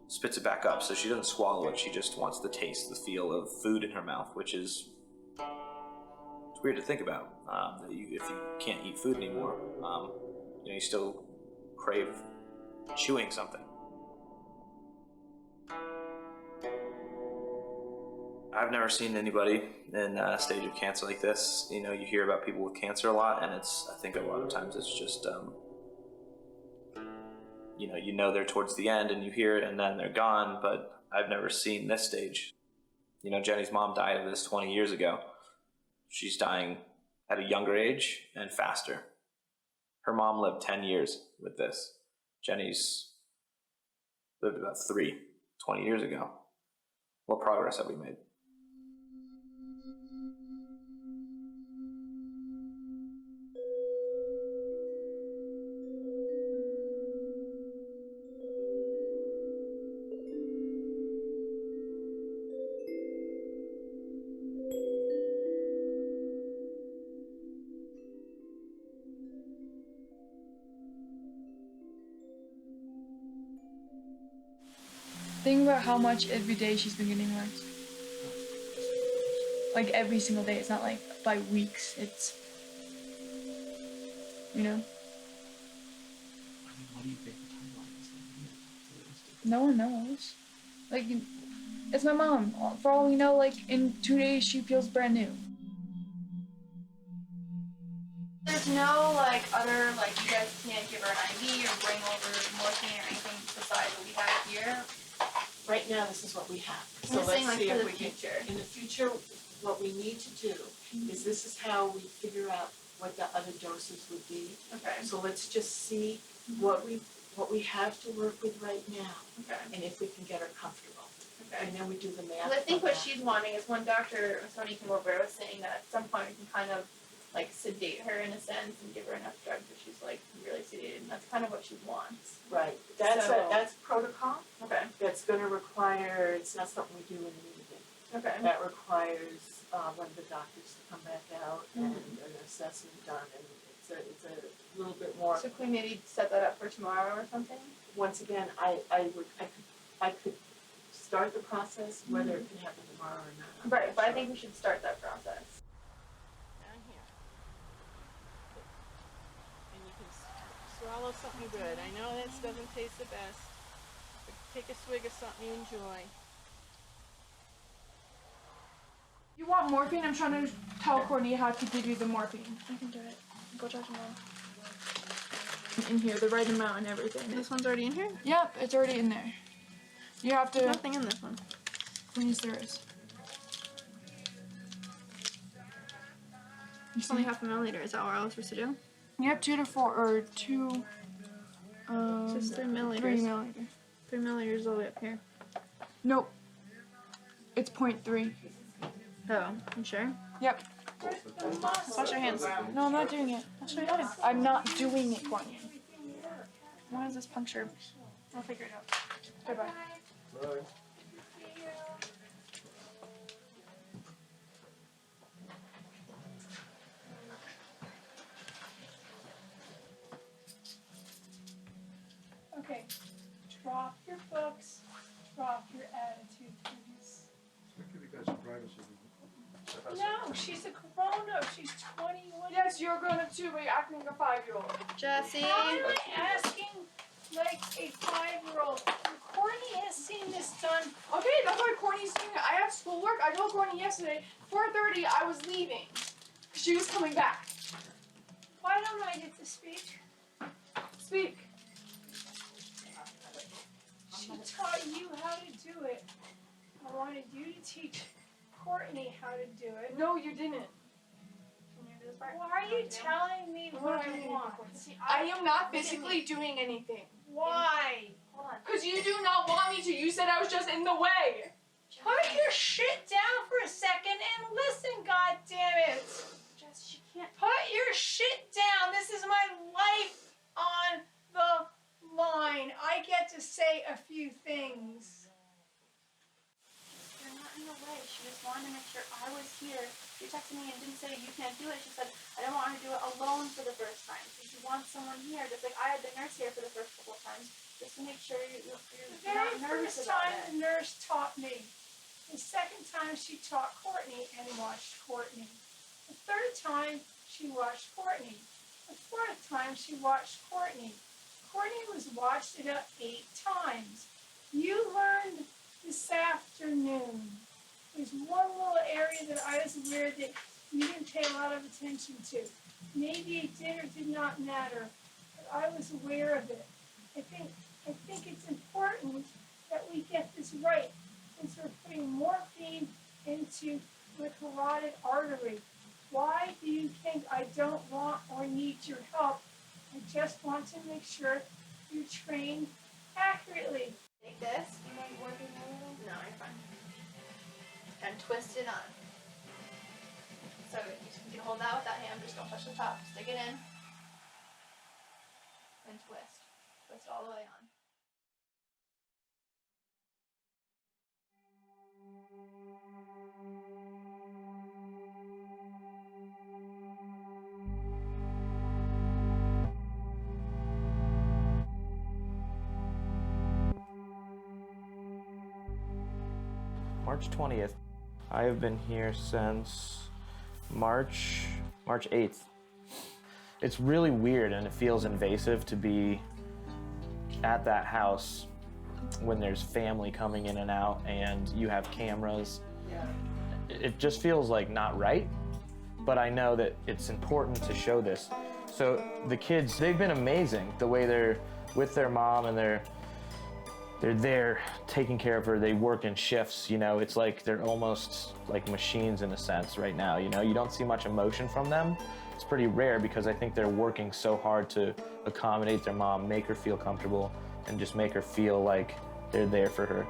spits it back up. So she doesn't swallow it. She just wants the taste, the feel of food in her mouth, which is it's weird to think about. That if you can't eat food anymore, you still crave chewing something. I've never seen anybody in a stage of cancer like this. You hear about people with cancer a lot, and I think a lot of times it's just, they're towards the end and you hear it and then they're gone, but I've never seen this stage. Jenny's mom died of this 20 years ago. She's dying at a younger age and faster. Her mom lived 10 years with this. Jenny's lived about 20 years ago. What progress have we made? Think about how much every day she's been getting worse. Like every single day. It's not like by weeks. It's, What do you think the timeline is? no one knows. Like, it's my mom. For all we know, like in 2 days she feels brand new. There's no other you guys can't give her an IV or bring over morphine or anything besides what we have here. Right now, this is what we have. I'm So just let's saying, see for if the we can. future. In the future, what we need to do is this is how we figure out what the other doses would be. Okay. So let's just see what we have to work with right now, Okay. and if we can get her comfortable. Okay. And then we do the math. Because I think from what that. she's wanting is one doctor, Tony came over, was saying that at some point we can kind of sedate her in a sense and give her enough drugs that she's really sedated, and that's kind of what she wants. Right. That's So- that's protocol. Okay. That's going to require. It's not something we do in an evening. Okay. That requires one of the doctors to come back out and Mhm. an assessment done, and it's a little bit more. So can we maybe set that up for tomorrow or something? Once again, I could start the process, whether it can happen tomorrow or not. I'm Right, not but I sure. think we should start that process. Down here. And you can swallow something good. I know this doesn't taste the best, but take a swig of something you enjoy. You want morphine? I'm trying to tell Courtney how to give you the morphine. I can do it. Go talk to Mom. In here, the right amount and everything. This one's already in here? Yep, it's already in there. You have to. There's nothing in this one. Please, there is. It's only half a milliliter. Is that what I was supposed to do? Yep, 2 to 4 or 2. So it's 3 milliliters. 3 milliliters. 3 milliliters all the way up here. Nope. It's 0.3. Oh, you sure? Yep. Wash your hands. No, I'm not doing it. Wash your hands. I'm not doing it, Courtney. Why is this puncture? I'll figure it out. Bye-bye. Okay. Drop your books. Drop your attitude, please. Give you guys some privacy. No, she's a grown-up. She's 21. Yes, you're a grown-up too, but you're acting like a 5-year-old. Jesse. How am I asking like a 5-year-old? Courtney has seen this done. Okay, that's why Courtney's doing it. I have schoolwork. I told Courtney yesterday, 4:30, I was leaving. She was coming back. Why don't I get to speak? Speak. She taught you how to do it. I wanted you to teach Courtney how to do it. No, you didn't. And you're Why are you telling me what I want? I am not physically doing anything. Why? Because you do not want me to. You said I was just in the way. Put your shit down for a second and listen, goddammit. Jess, she can't. Put your shit down. This is my life on the line. I get to say a few things. You're not in the way. She just wanted to make sure I was here. She texted me and didn't say you can't do it. She said, I don't want her to do it alone for the first time. So she wants someone here. Just like I had the nurse here for the first couple of times. Just to make sure you're The not very nervous first about time it. the nurse taught me. The second time she taught Courtney and watched Courtney. The third time she watched Courtney. The fourth time she watched Courtney. Courtney was watched it up 8 times. You learned this afternoon. There's one little area that I was aware that you didn't pay a lot of attention to. Maybe it did or did not matter, but I was aware of it. I think it's important that we get this right, since we're putting morphine into the carotid artery. Why do you think I don't want or need your help? I just want to make sure you're trained accurately. Take this. You want to work it a little? No, you're fine. And twist it on. So you can hold that with that hand, just don't touch the top. Stick it in. And twist. Twist all the way on. March 20th. I have been here since March 8th. It's really weird and it feels invasive to be at that house when there's family coming in and out and you have cameras. It just feels like not right, but I know that it's important to show this. So the kids, they've been amazing, the way they're with their mom and they're there taking care of her. They work in shifts, you know, it's like they're almost like machines in a sense right now, you know. You don't see much emotion from them. It's pretty rare because I think they're working so hard to accommodate their mom, make her feel comfortable, and just make her feel like they're there for her.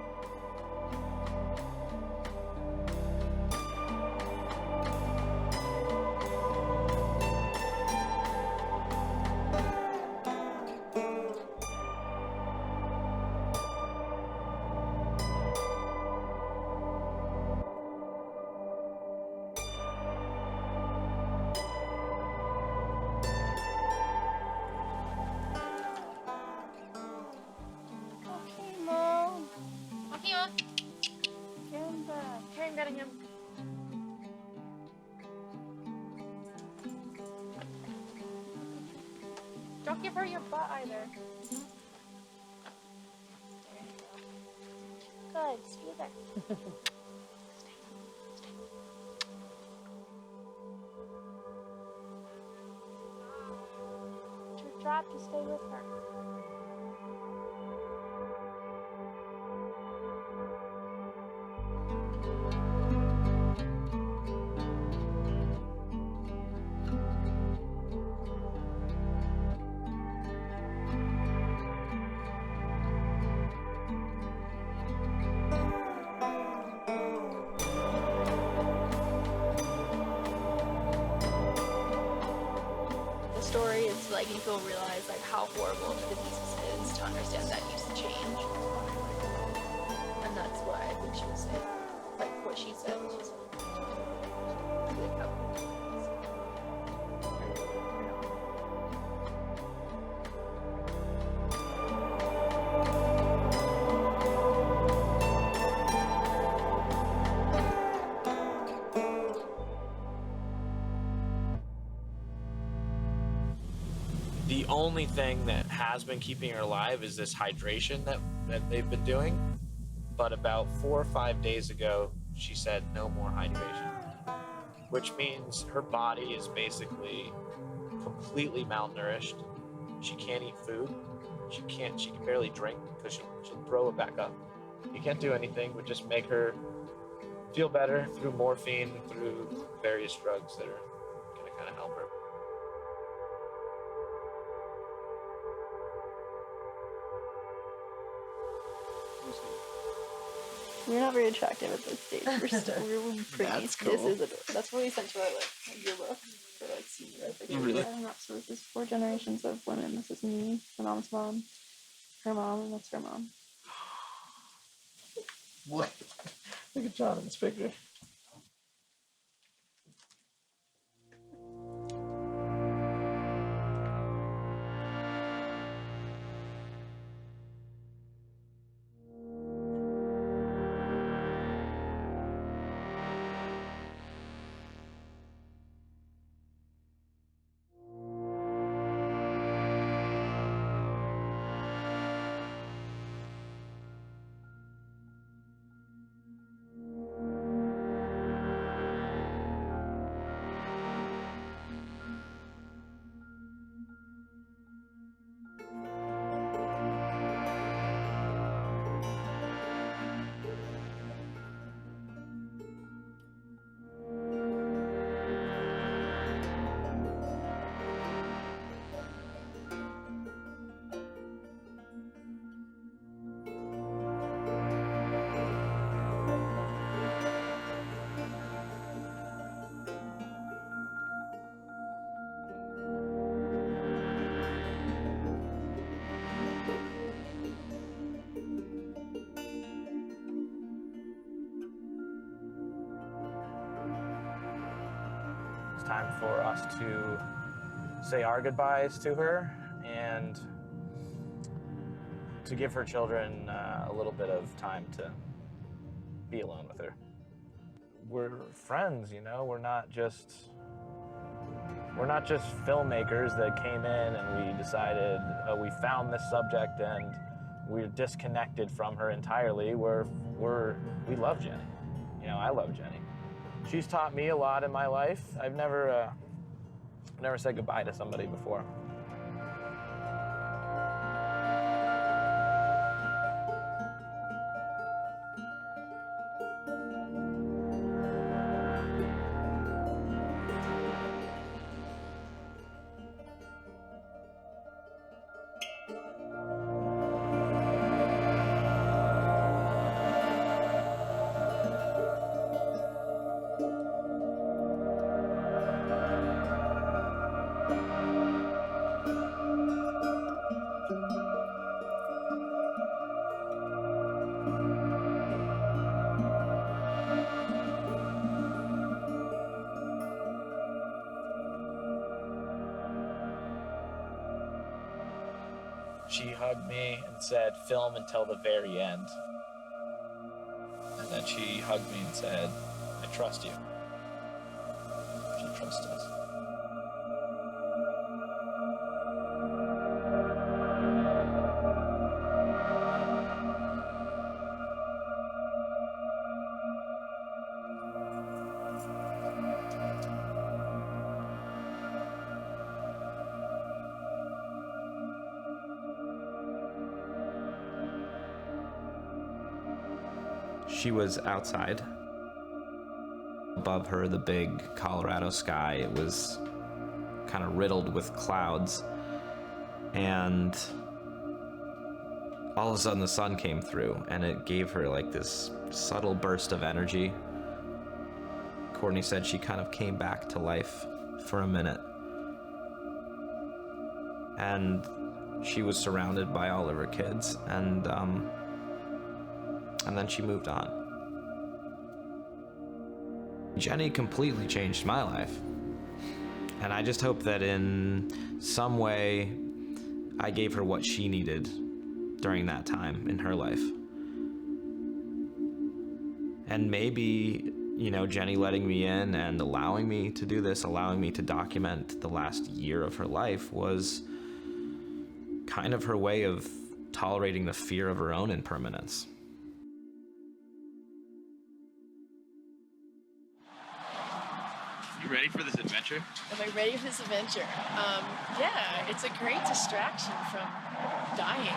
Don't give her your butt either. Good. Stay there. Drop to stay with her. The story is like people realize like how horrible the disease is to understand that needs to change. And that's what I think she was saying. Like what she said. She's The only thing that has been keeping her alive is this hydration that they've been doing. But about 4 or 5 days ago, she said no more hydration, which means her body is basically completely malnourished. She can't eat food. She can barely drink because she'll throw it back up. You can't do anything but just make her feel better through morphine, through various drugs that are gonna Gotta help her. We're not very attractive at this stage. We're pretty. That's cool. This is adorable. That's what we sent to our yearbook for senior. Really? I'm not, so this is 4 generations of women. This is me, my mom's mom, her mom, and that's her mom. What? Look at John in this picture. Time for us to say our goodbyes to her and to give her children a little bit of time to be alone with her. We're friends, you know, we're not just filmmakers that came in and we decided we found this subject and we're disconnected from her entirely. We love Jenny. You know, I love Jenny. She's taught me a lot in my life. I've never said goodbye to somebody before. She hugged me and said, "Film until the very end." And then she hugged me and said, "I trust you." She trusts us. She was outside. Above her, the big Colorado sky, it was kind of riddled with clouds. And all of a sudden the sun came through and it gave her like this subtle burst of energy. Courtney said she kind of came back to life for a minute. And she was surrounded by all of her kids, and then she moved on. Jenny completely changed my life. And I just hope that in some way I gave her what she needed during that time in her life. And maybe, you know, Jenny letting me in and allowing me to do this, allowing me to document the last year of her life was kind of her way of tolerating the fear of her own impermanence. You ready for this adventure? Am I ready for this adventure? Yeah, it's a great distraction from dying.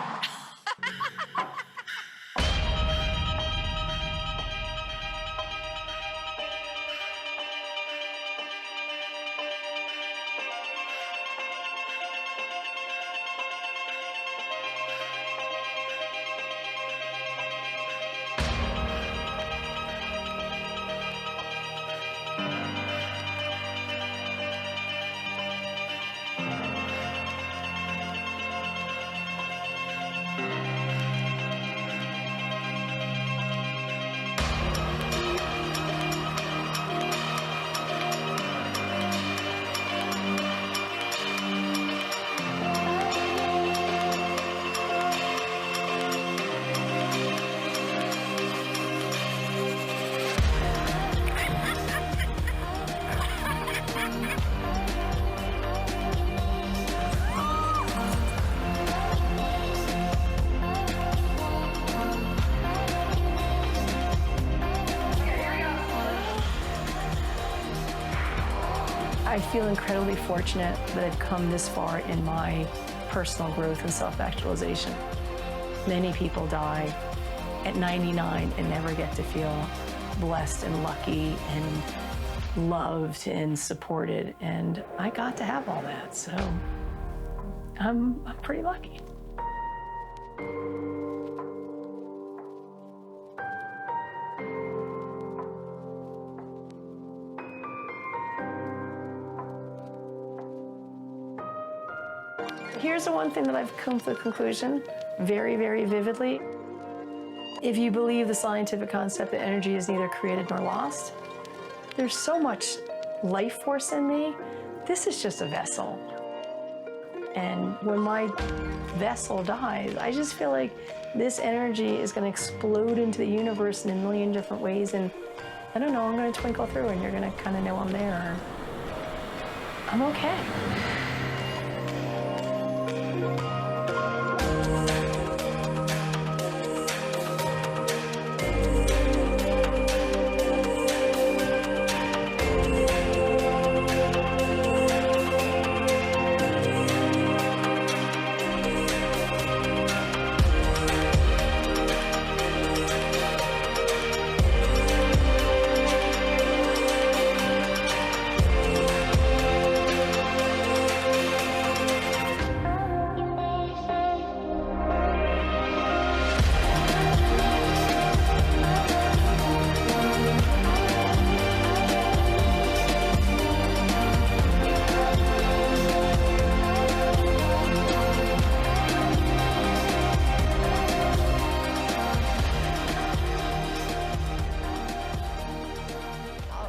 I feel incredibly fortunate that I've come this far in my personal growth and self-actualization. Many people die at 99 and never get to feel blessed and lucky and loved and supported, and I got to have all that, so I'm pretty lucky. Here's the one thing that I've come to the conclusion very, very vividly. If you believe the scientific concept that energy is neither created nor lost, there's so much life force in me. This is just a vessel. And when my vessel dies, I just feel like this energy is going to explode into the universe in a million different ways. And I don't know, I'm going to twinkle through and you're going to kind of know I'm there. I'm okay.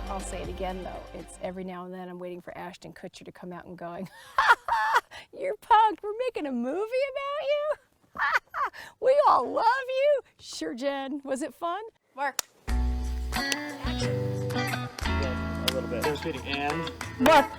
I'll say it again, though. It's every now and then I'm waiting for Ashton Kutcher to come out and going, "You're punked. We're making a movie about you. We all love you." Sure, Jen. Was it fun? Mark. A little bit. Just hitting and. Mark.